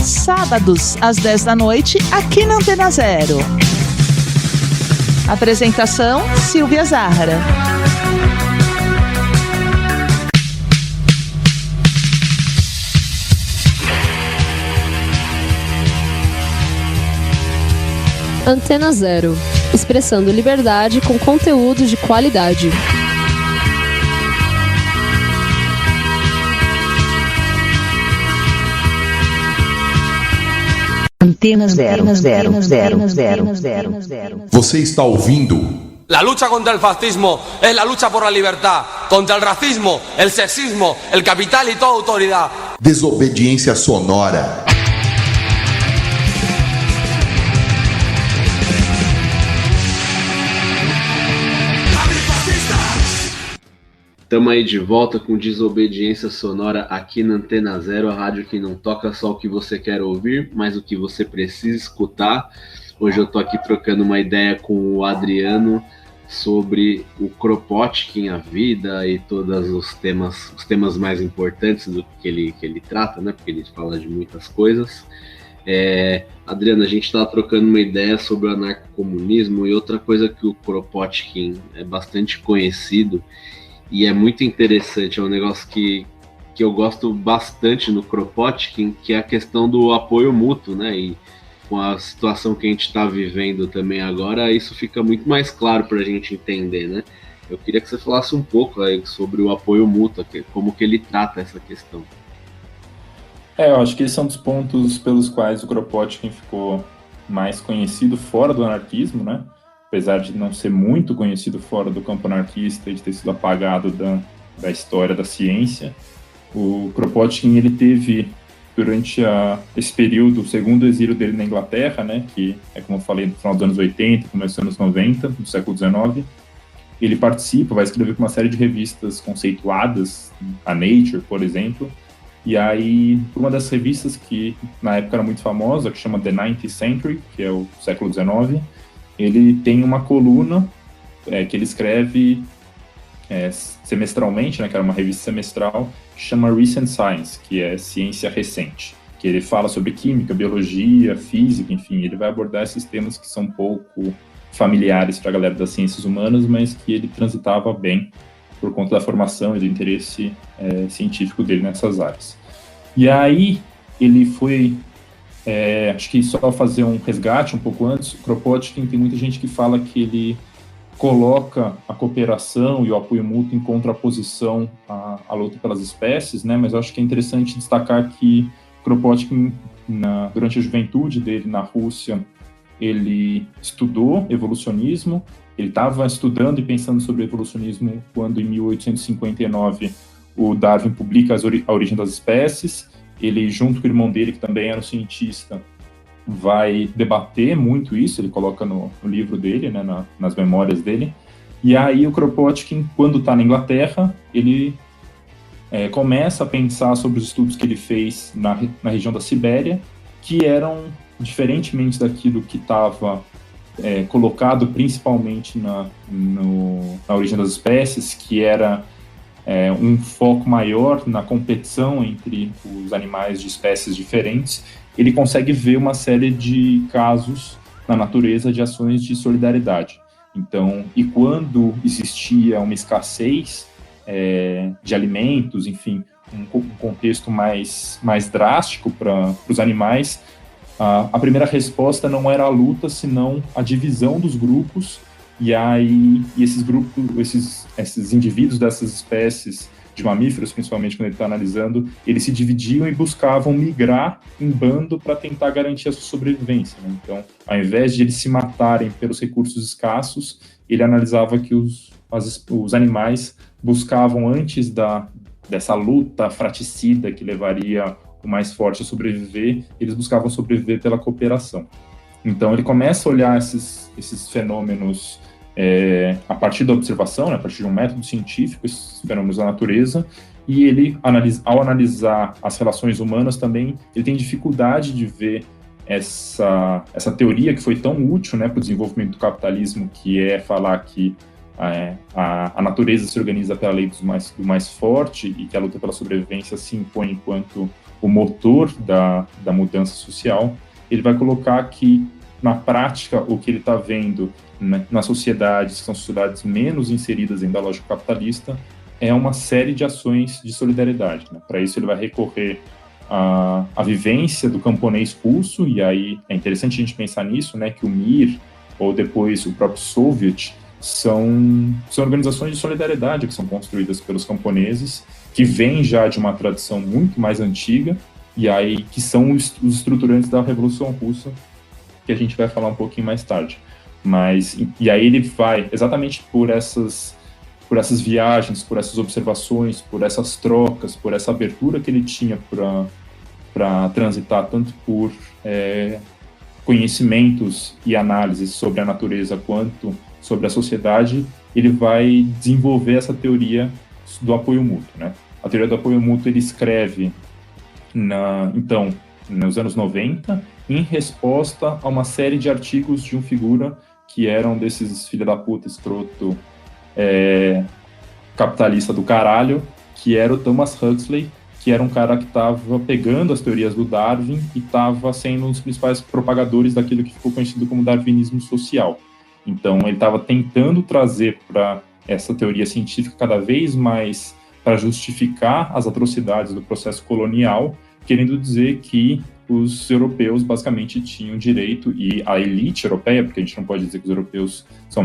Sábados, às 10 da noite, aqui na Antena Zero. Apresentação, Silvia Zahara. Antena Zero, expressando liberdade com conteúdo de qualidade. Antena Zero. Você está ouvindo La lucha contra el fascismo es la lucha por la libertad, contra el racismo, el sexismo, el capital y toda autoridad. Desobediência Sonora. Estamos aí de volta com Desobediência Sonora aqui na Antena Zero, a rádio que não toca só o que você quer ouvir, mas o que você precisa escutar. Hoje eu tô aqui trocando uma ideia com o Adriano sobre o Kropotkin, a vida e todos os temas mais importantes do que ele trata, né? Porque ele fala de muitas coisas. Adriano, a gente está trocando uma ideia sobre o anarcocomunismo e outra coisa que o Kropotkin é bastante conhecido e é muito interessante, é um negócio que eu gosto bastante no Kropotkin, que é a questão do apoio mútuo, né? E com a situação que a gente está vivendo também agora, isso fica muito mais claro para a gente entender, né? Eu queria que você falasse um pouco aí sobre o apoio mútuo, como que ele trata essa questão. Eu acho que esses são dos pontos pelos quais o Kropotkin ficou mais conhecido fora do anarquismo, né? Apesar de não ser muito conhecido fora do campo anarquista e de ter sido apagado da história da ciência, o Kropotkin ele teve durante esse período, o segundo exílio dele na Inglaterra, né, que é, como eu falei, no final dos anos 80, começo dos anos 90, do século XIX, ele participa, vai escrever para uma série de revistas conceituadas, a Nature, por exemplo, e aí, por uma das revistas que na época era muito famosa, que chama The 90th Century, que é o século XIX, ele tem uma coluna que ele escreve semestralmente, né, que era uma revista semestral, que chama Recent Science, que é ciência recente, que ele fala sobre química, biologia, física, enfim, ele vai abordar esses temas que são um pouco familiares para a galera das ciências humanas, mas que ele transitava bem por conta da formação e do interesse científico dele nessas áreas. E aí ele foi, acho que só fazer um resgate um pouco antes, o Kropotkin, tem muita gente que fala que ele coloca a cooperação e o apoio mútuo em contraposição à luta pelas espécies, né? Mas eu acho que é interessante destacar que Kropotkin, durante a juventude dele na Rússia, ele estudou evolucionismo, ele estava estudando e pensando sobre evolucionismo quando, em 1859, o Darwin publica A Origem das Espécies. Ele, junto com o irmão dele, que também era um cientista, vai debater muito isso, ele coloca no livro dele, né, nas memórias dele. E aí o Kropotkin, quando está na Inglaterra, ele começa a pensar sobre os estudos que ele fez na região da Sibéria, que eram, diferentemente daquilo que estava colocado principalmente na Origem das Espécies, que era um foco maior na competição entre os animais de espécies diferentes, ele consegue ver uma série de casos na natureza de ações de solidariedade. Então, e quando existia uma escassez de alimentos, enfim, um contexto mais drástico para os animais, a primeira resposta não era a luta, senão a divisão dos grupos, e esses grupos, esses indivíduos dessas espécies de mamíferos, principalmente quando ele está analisando, eles se dividiam e buscavam migrar em bando para tentar garantir a sua sobrevivência, né? Então, ao invés de eles se matarem pelos recursos escassos, ele analisava que os animais buscavam, antes dessa luta fratricida que levaria o mais forte a sobreviver, eles buscavam sobreviver pela cooperação. Então ele começa a olhar esses fenômenos a partir da observação, né, a partir de um método científico, esses fenômenos da natureza, e ele, ao analisar as relações humanas também, ele tem dificuldade de ver essa teoria que foi tão útil, né, para o desenvolvimento do capitalismo, que é falar que a natureza se organiza pela lei do mais forte e que a luta pela sobrevivência se impõe enquanto o motor da mudança social. Ele vai colocar que, na prática, o que ele está vendo nas sociedades, que são sociedades menos inseridas em da lógica capitalista, é uma série de ações de solidariedade, né? Para isso ele vai recorrer à vivência do camponês russo, e aí é interessante a gente pensar nisso, né, que o MIR, ou depois o próprio Soviet, são organizações de solidariedade que são construídas pelos camponeses, que vêm já de uma tradição muito mais antiga, e aí que são os estruturantes da Revolução Russa, que a gente vai falar um pouquinho mais tarde. E aí ele vai, exatamente por essas viagens, por essas observações, por essas trocas, por essa abertura que ele tinha para transitar tanto por conhecimentos e análises sobre a natureza quanto sobre a sociedade, ele vai desenvolver essa teoria do apoio mútuo, né? A teoria do apoio mútuo ele escreve nos anos 90, em resposta a uma série de artigos de um figura que eram desses filha da puta escroto capitalista do caralho, que era o Thomas Huxley, que era um cara que estava pegando as teorias do Darwin e estava sendo um dos principais propagadores daquilo que ficou conhecido como darwinismo social. Então ele estava tentando trazer para essa teoria científica cada vez mais para justificar as atrocidades do processo colonial, querendo dizer que os europeus basicamente tinham direito, e a elite europeia, porque a gente não pode dizer que os europeus são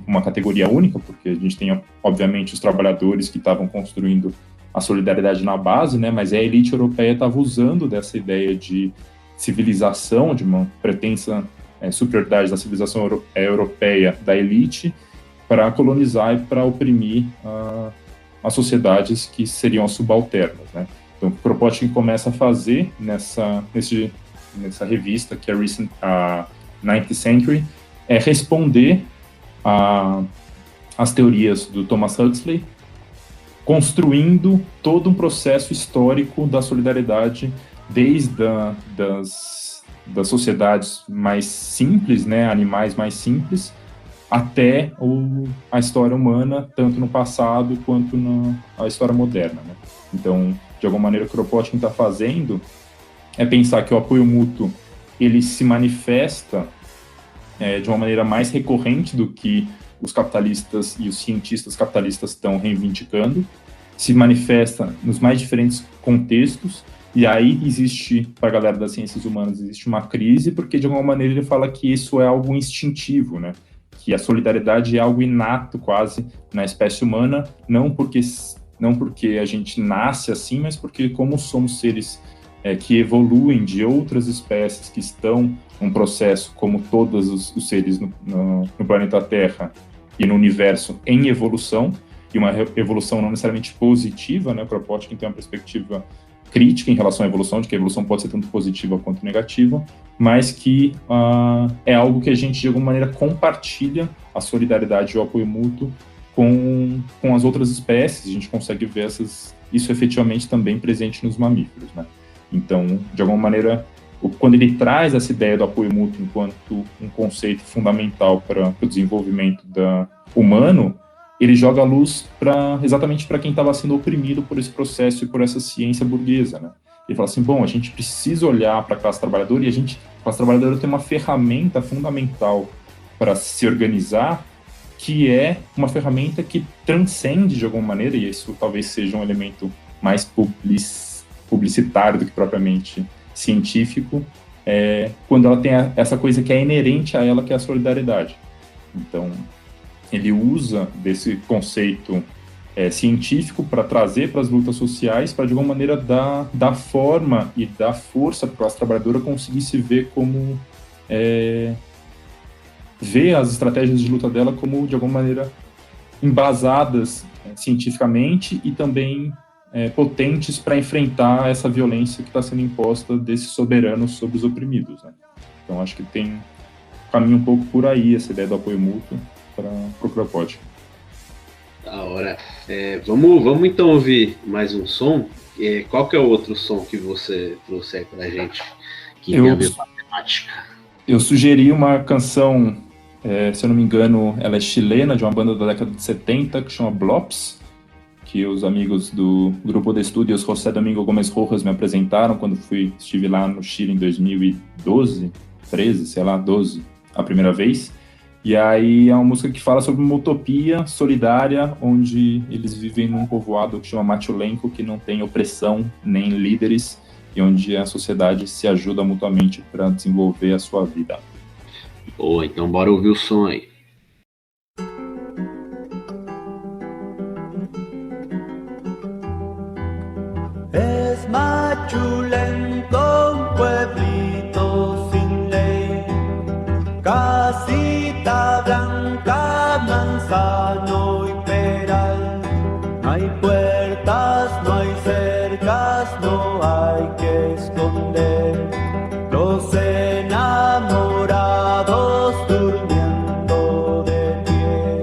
uma categoria única, porque a gente tem, obviamente, os trabalhadores que estavam construindo a solidariedade na base, né, mas a elite europeia estava usando dessa ideia de civilização, de uma pretensa superioridade da civilização europeia da elite, para colonizar e para oprimir as sociedades que seriam as subalternas, né. Então Então, o que o Kropotkin começa a fazer nessa revista, que é a 19th Century, é responder às teorias do Thomas Huxley, construindo todo um processo histórico da solidariedade desde das sociedades mais simples, né, animais mais simples, até a história humana, tanto no passado quanto na história moderna, né? Então, de alguma maneira, o que o Kropotkin está fazendo é pensar que o apoio mútuo ele se manifesta de uma maneira mais recorrente do que os capitalistas e os cientistas capitalistas estão reivindicando, se manifesta nos mais diferentes contextos, e aí existe, para a galera das ciências humanas, existe uma crise, porque de alguma maneira ele fala que isso é algo instintivo, né? Que a solidariedade é algo inato quase na espécie humana, não porque a gente nasce assim, mas porque como somos seres que evoluem de outras espécies que estão num processo como todos os seres no planeta Terra e no universo em evolução, e uma evolução não necessariamente positiva, né? O Kropotkin tem uma perspectiva crítica em relação à evolução, de que a evolução pode ser tanto positiva quanto negativa, mas que é algo que a gente, de alguma maneira, compartilha a solidariedade e o apoio mútuo com as outras espécies. A gente consegue ver isso efetivamente também presente nos mamíferos, né? Então, de alguma maneira, quando ele traz essa ideia do apoio mútuo enquanto um conceito fundamental para o desenvolvimento humano, ele joga a luz exatamente para quem estava sendo oprimido por esse processo e por essa ciência burguesa, né? Ele fala assim, bom, a gente precisa olhar para a classe trabalhadora, e a classe trabalhadora tem uma ferramenta fundamental para se organizar, que é uma ferramenta que transcende de alguma maneira, e isso talvez seja um elemento mais publicitário do que propriamente científico, quando ela tem essa coisa que é inerente a ela, que é a solidariedade. Então, ele usa desse conceito científico para trazer para as lutas sociais, para de alguma maneira dar forma e dar força para a classe trabalhadora conseguir se ver como ver as estratégias de luta dela como de alguma maneira embasadas cientificamente e também potentes para enfrentar essa violência que está sendo imposta desses soberanos sobre os oprimidos, né? Então acho que tem caminho um pouco por aí essa ideia do apoio mútuo para o Kropotkin. Da hora. Vamos então ouvir mais um som. Qual que é o outro som que você trouxe aí pra gente que tem a mesma temática? Eu sugeri uma canção, se eu não me engano, ela é chilena, de uma banda da década de 70, que chama Blops, que os amigos do Grupo de Estudios José Domingo Gomes Rojas me apresentaram quando estive lá no Chile em 2012, 13, sei lá, 12, a primeira vez. E aí é uma música que fala sobre uma utopia solidária, onde eles vivem num povoado que chama Machulenco, que não tem opressão nem líderes, e onde a sociedade se ajuda mutuamente para desenvolver a sua vida. Boa, então bora ouvir o som aí. Es Machulenco, un pueblito sin ley, casita blanca, manzano y peral. No hay puertas, no hay cercas, no hay que esconder los enamorados durmiendo de pie.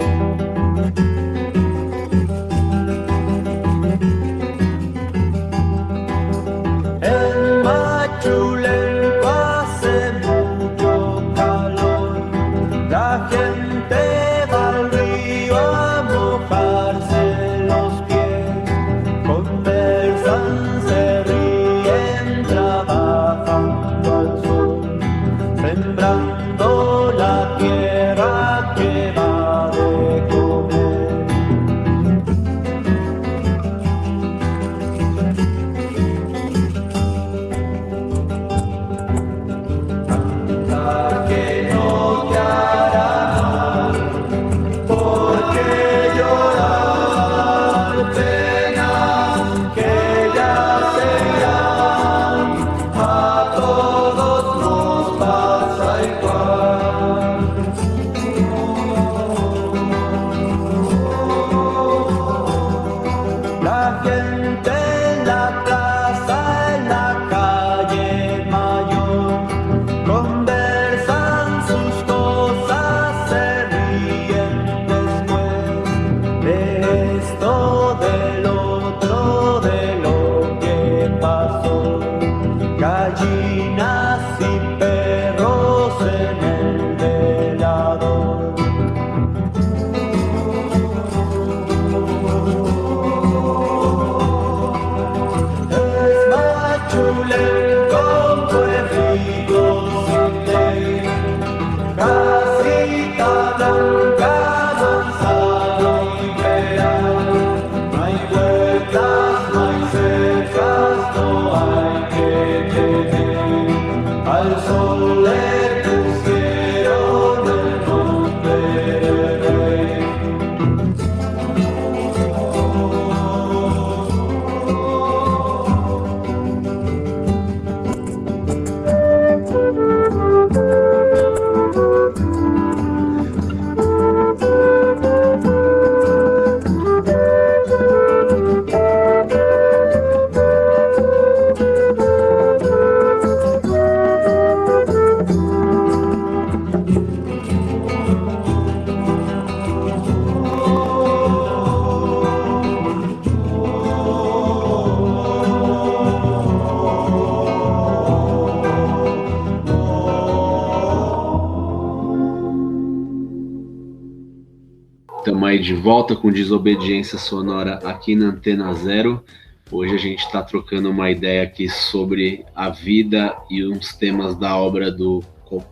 de volta com Desobediência Sonora aqui na Antena Zero. Hoje a gente está trocando uma ideia aqui sobre a vida e uns temas da obra do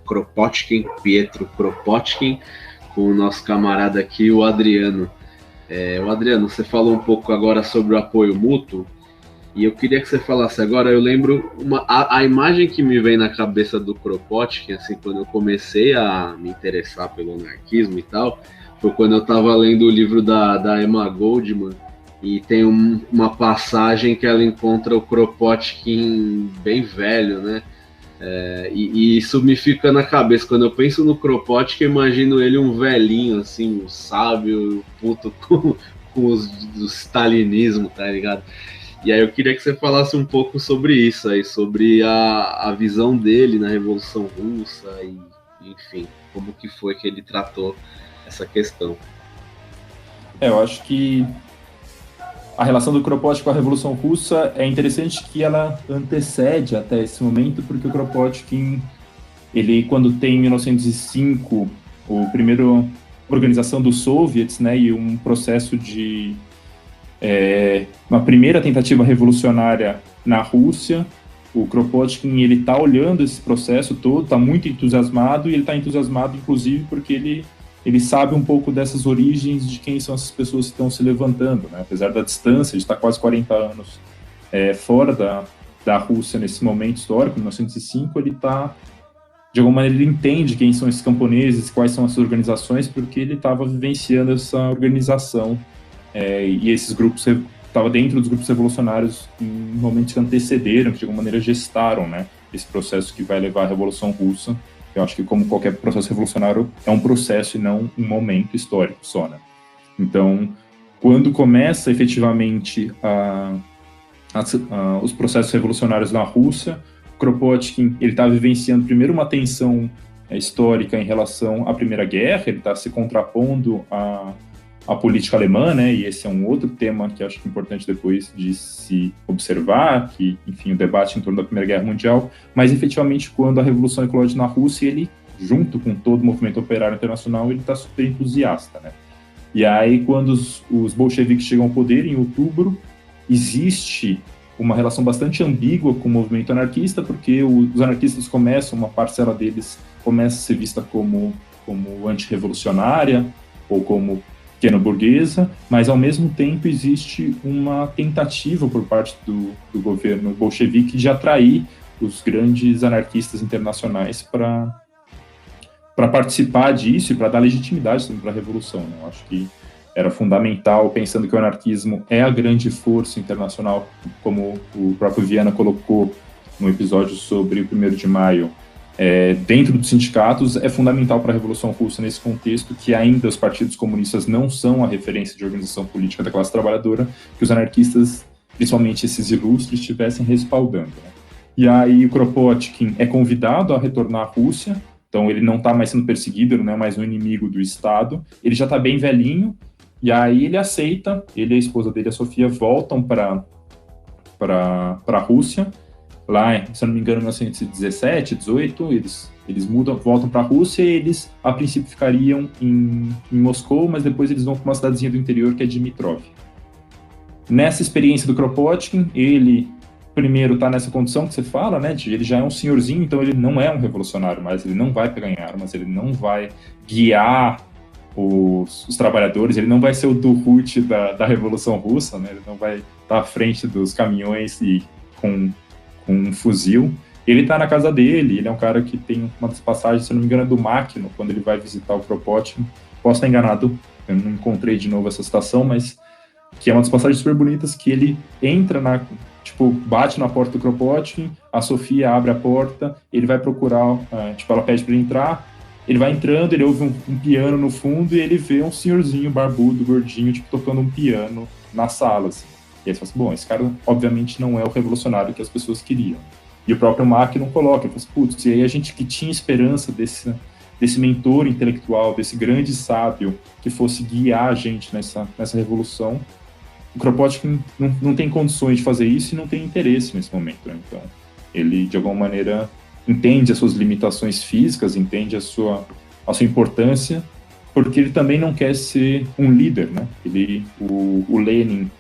Kropotkin, Pietro Kropotkin, com o nosso camarada aqui, o Adriano. O Adriano, você falou um pouco agora sobre o apoio mútuo, e eu queria que você falasse agora, eu lembro, a imagem que me vem na cabeça do Kropotkin, assim, quando eu comecei a me interessar pelo anarquismo e tal, foi quando eu estava lendo o livro da Emma Goldman, e tem uma passagem que ela encontra o Kropotkin bem velho, né? E isso me fica na cabeça. Quando eu penso no Kropotkin, eu imagino ele um velhinho, assim, um sábio, puto com o stalinismo, tá ligado? E aí eu queria que você falasse um pouco sobre isso aí, sobre a visão dele na Revolução Russa e, enfim, como que foi que ele tratou essa questão. Eu acho que a relação do Kropotkin com a Revolução Russa é interessante que ela antecede até esse momento, porque o Kropotkin, ele, quando tem em 1905 a primeira organização dos soviets, né, e um processo de uma primeira tentativa revolucionária na Rússia, o Kropotkin, ele está olhando esse processo todo, está muito entusiasmado, e ele está entusiasmado inclusive porque ele sabe um pouco dessas origens de quem são essas pessoas que estão se levantando, né? Apesar da distância, de estar quase 40 anos fora da Rússia nesse momento histórico, em 1905, ele está, de alguma maneira, ele entende quem são esses camponeses, quais são essas organizações, porque ele estava vivenciando essa organização, e esses grupos estavam dentro dos grupos revolucionários em momentos que antecederam, que de alguma maneira gestaram, né, esse processo que vai levar à Revolução Russa. Eu acho que, como qualquer processo revolucionário, é um processo e não um momento histórico só, né? Então, quando começa efetivamente os processos revolucionários na Rússia, Kropotkin está vivenciando primeiro uma tensão histórica em relação à Primeira Guerra, ele está se contrapondo à política alemã, né? E esse é um outro tema que acho que é importante depois de se observar, que, enfim, o debate em torno da Primeira Guerra Mundial, mas efetivamente quando a Revolução eclode na Rússia, ele, junto com todo o movimento operário internacional, ele está super entusiasta, né? E aí, quando os bolcheviques chegam ao poder, em outubro, existe uma relação bastante ambígua com o movimento anarquista, porque os anarquistas começam, uma parcela deles começa a ser vista como antirrevolucionária, ou como pequeno-burguesa, mas ao mesmo tempo existe uma tentativa por parte do governo bolchevique de atrair os grandes anarquistas internacionais para participar disso e para dar legitimidade também para a revolução, né? Eu acho que era fundamental, pensando que o anarquismo é a grande força internacional, como o próprio Viana colocou no episódio sobre o 1º de maio, dentro dos sindicatos, é fundamental para a Revolução Russa nesse contexto, que ainda os partidos comunistas não são a referência de organização política da classe trabalhadora, que os anarquistas, principalmente esses ilustres, estivessem respaldando, né? E aí o Kropotkin é convidado a retornar à Rússia, então ele não está mais sendo perseguido, ele não é mais um inimigo do Estado, ele já está bem velhinho, e aí ele aceita, ele e a esposa dele, a Sofia, voltam para a Rússia. Lá, se eu não me engano, em 1917, 18, eles voltam para a Rússia, e eles, a princípio, ficariam em Moscou, mas depois eles vão para uma cidadezinha do interior, que é Dimitrov. Nessa experiência do Kropotkin, ele, primeiro, está nessa condição que você fala, né, ele já é um senhorzinho, então ele não é um revolucionário, mas ele não vai pegar em armas, ele não vai guiar os trabalhadores, ele não vai ser o Duhut da Revolução Russa, né, ele não vai estar à frente dos caminhões e com um fuzil. Ele tá na casa dele, ele é um cara que tem uma das passagens, se eu não me engano, é do Máquino, quando ele vai visitar o Kropotkin. Posso estar enganado, eu não encontrei de novo essa citação, mas que é uma das passagens super bonitas, que ele entra bate na porta do Kropotkin, a Sofia abre a porta, ele vai procurar, ela pede para ele entrar, ele vai entrando, ele ouve um piano no fundo, e ele vê um senhorzinho barbudo, gordinho, tocando um piano na sala, assim. E aí você fala assim, bom, esse cara obviamente não é o revolucionário que as pessoas queriam. E o próprio Marx não coloca, ele fala assim, putz, e aí a gente que tinha esperança desse mentor intelectual, desse grande sábio que fosse guiar a gente nessa revolução, o Kropotkin não tem condições de fazer isso e não tem interesse nesse momento, né? Então, ele, de alguma maneira, entende as suas limitações físicas, entende a sua importância, porque ele também não quer ser um líder, né? O Lenin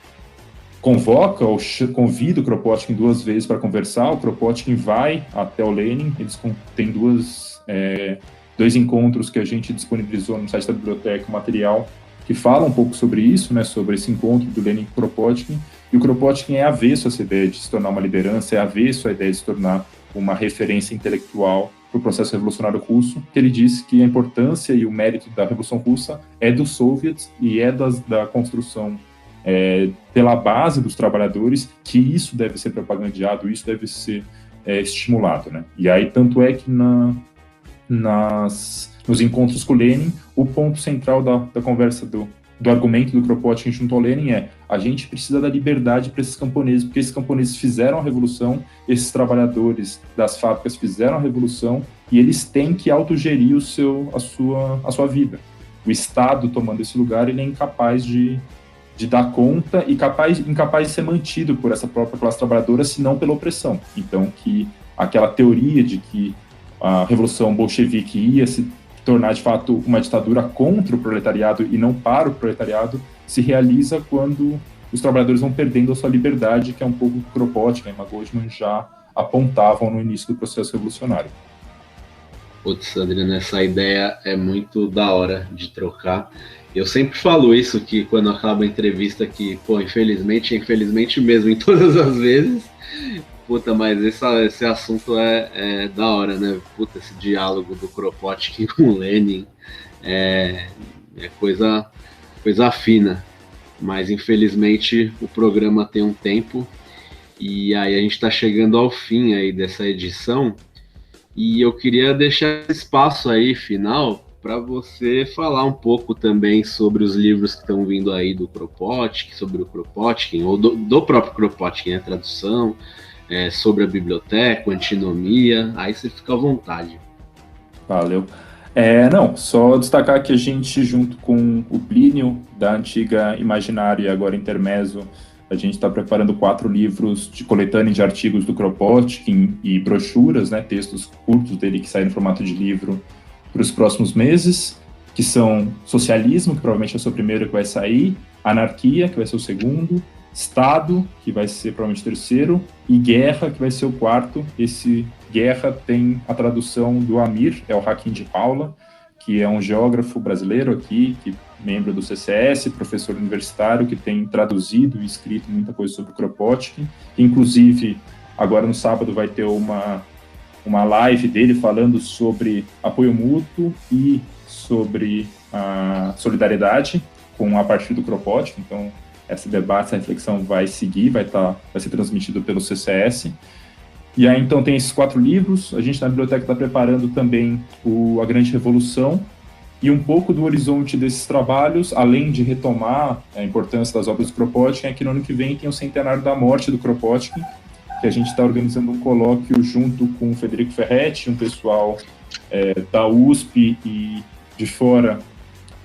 convoca ou convida o Kropotkin 2 vezes para conversar, o Kropotkin vai até o Lenin, eles têm dois encontros que a gente disponibilizou no site da biblioteca, um material que fala um pouco sobre isso, né, sobre esse encontro do Lenin com o Kropotkin, e o Kropotkin é avesso a essa ideia de se tornar uma liderança, é avesso a ideia de se tornar uma referência intelectual para o processo revolucionário russo, que ele disse que a importância e o mérito da Revolução Russa é dos soviets e é da construção pela base dos trabalhadores, que isso deve ser propagandeado, isso deve ser estimulado, né? E aí, tanto é que nos encontros com o Lenin, o ponto central da conversa do argumento do Kropotkin junto ao Lenin a gente precisa da liberdade para esses camponeses, porque esses camponeses fizeram a revolução, esses trabalhadores das fábricas fizeram a revolução, e eles têm que autogerir a sua vida. O Estado, tomando esse lugar, ele é incapaz de dar conta e incapaz de ser mantido por essa própria classe trabalhadora, senão pela opressão. Então, que aquela teoria de que a Revolução Bolchevique ia se tornar, de fato, uma ditadura contra o proletariado e não para o proletariado, se realiza quando os trabalhadores vão perdendo a sua liberdade, que é um pouco o que Kropotkin e Goldman já apontavam no início do processo revolucionário. Putz, Adriano, essa ideia é muito da hora de trocar. Eu sempre falo isso, que quando acaba a entrevista, que, pô, infelizmente mesmo, em todas as vezes, puta, mas esse assunto é da hora, né? Puta, esse diálogo do Kropotkin com o Lenin é coisa fina. Mas, infelizmente, o programa tem um tempo, e aí a gente está chegando ao fim aí dessa edição, e eu queria deixar espaço aí, final, para você falar um pouco também sobre os livros que estão vindo aí do Kropotkin, sobre o Kropotkin, ou do próprio Kropotkin, a tradução, sobre a biblioteca, a antinomia, aí você fica à vontade. Valeu. Só destacar que a gente, junto com o Plínio, da antiga Imaginário e agora Intermezzo, a gente está preparando 4 livros de coletânea de artigos do Kropotkin e brochuras, né, textos curtos dele que saem no formato de livro para os próximos meses, que são Socialismo, que provavelmente é o seu primeiro que vai sair, Anarquia, que vai ser o segundo, Estado, que vai ser provavelmente o terceiro, e Guerra, que vai ser o quarto. Esse Guerra tem a tradução do Amir, é o Hakim de Paula, que é um geógrafo brasileiro aqui, que membro do CCS, professor universitário, que tem traduzido e escrito muita coisa sobre o Kropotkin, que inclusive agora no sábado vai ter uma live dele falando sobre apoio mútuo e sobre a solidariedade a partir do Kropotkin. Então, esse debate, essa reflexão vai seguir, vai ser transmitido pelo CCS. E aí, então, tem esses 4 livros. A gente na biblioteca está preparando também A Grande Revolução, e um pouco do horizonte desses trabalhos, além de retomar a importância das obras do Kropotkin, é que no ano que vem tem o centenário da morte do Kropotkin, que a gente está organizando um colóquio junto com o Federico Ferretti, um pessoal da USP e de fora,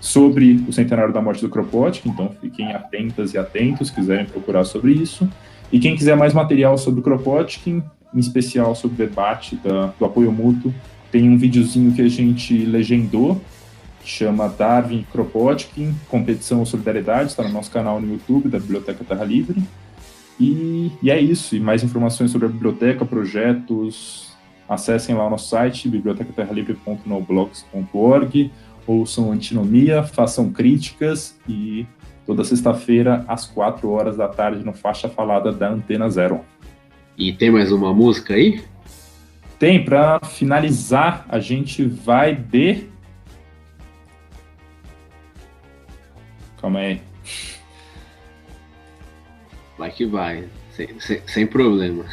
sobre o centenário da morte do Kropotkin. Então fiquem atentas e atentos, se quiserem procurar sobre isso. E quem quiser mais material sobre o Kropotkin, em especial sobre o debate do apoio mútuo, tem um videozinho que a gente legendou, que chama Darwin e Kropotkin, Competição ou Solidariedade, está no nosso canal no YouTube da Biblioteca Terra Livre. E é isso, e mais informações sobre a biblioteca, projetos, acessem lá o nosso site, bibliotecaterralivre.noblogs.org, ouçam Antinomia, façam críticas, e toda sexta-feira, às 4 horas da tarde, no Faixa Falada da Antena Zero. E tem mais uma música aí? Tem, para finalizar, a gente vai de... Calma aí. Vai que vai, sem problema.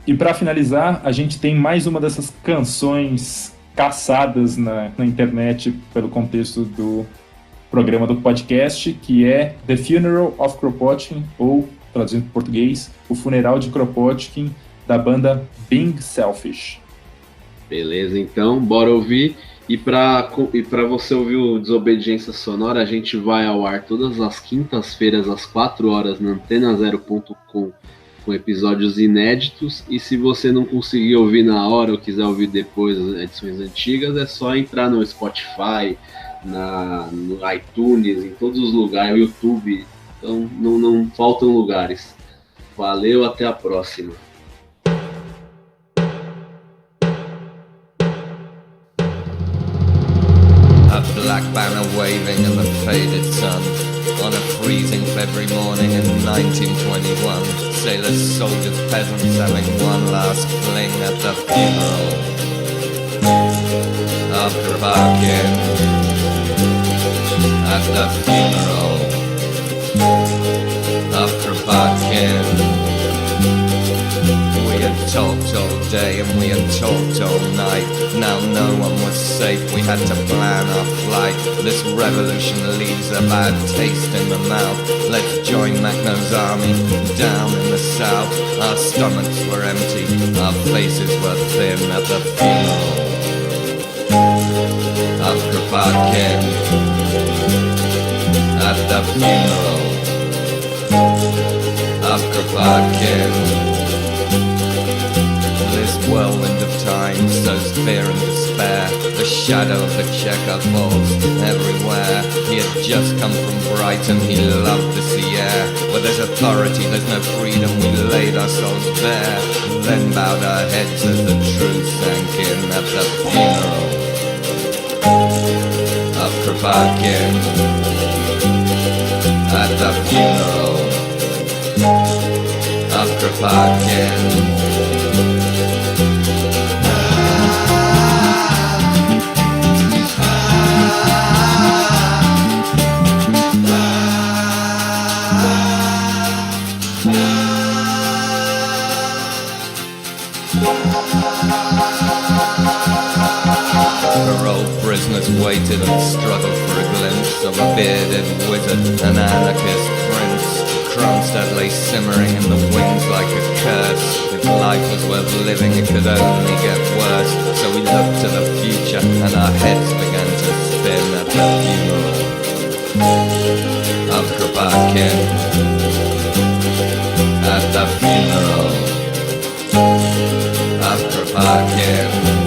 E para finalizar, a gente tem mais uma dessas canções caçadas na internet pelo contexto do programa do podcast, que é The Funeral of Kropotkin, ou, traduzindo para português, O Funeral de Kropotkin, da banda Being Selfish. Beleza, então, bora ouvir. E para você ouvir o Desobediência Sonora, a gente vai ao ar todas as quintas-feiras, às 4 horas, na antenazero.com, com episódios inéditos. E se você não conseguir ouvir na hora ou quiser ouvir depois as edições antigas, é só entrar no Spotify, no iTunes, em todos os lugares, no YouTube. Então não faltam lugares. Valeu, até a próxima. A black banner waving in the faded sun on a freezing February morning in 1921. Sailors, soldiers, peasants having one last fling at the funeral of Kropotkin. At the funeral of Kropotkin. We had talked all day and we had talked all night. Now no one was safe, we had to plan our flight. This revolution leaves a bad taste in the mouth. Let's join Makhno's army down in the south. Our stomachs were empty, our faces were thin at the funeral of Kropotkin. At the funeral of Kropotkin. This whirlwind of time sows fear and despair. The shadow of the checker falls everywhere. He had just come from Brighton, he loved the sea air. Where there's authority, there's no freedom, we laid our souls bare. Then bowed our heads as the truth sank in at the funeral of Kropotkin. At the funeral of Kropotkin. Paroled prisoners waited and struggled for a glimpse of a bearded wizard, an anarchist prince. Kronstadt lay simmering in the wings like a curse. If life was worth living, it could only get worse. So we looked to the future and our heads began to spin at the funeral of Kropotkin. At the funeral of Kropotkin.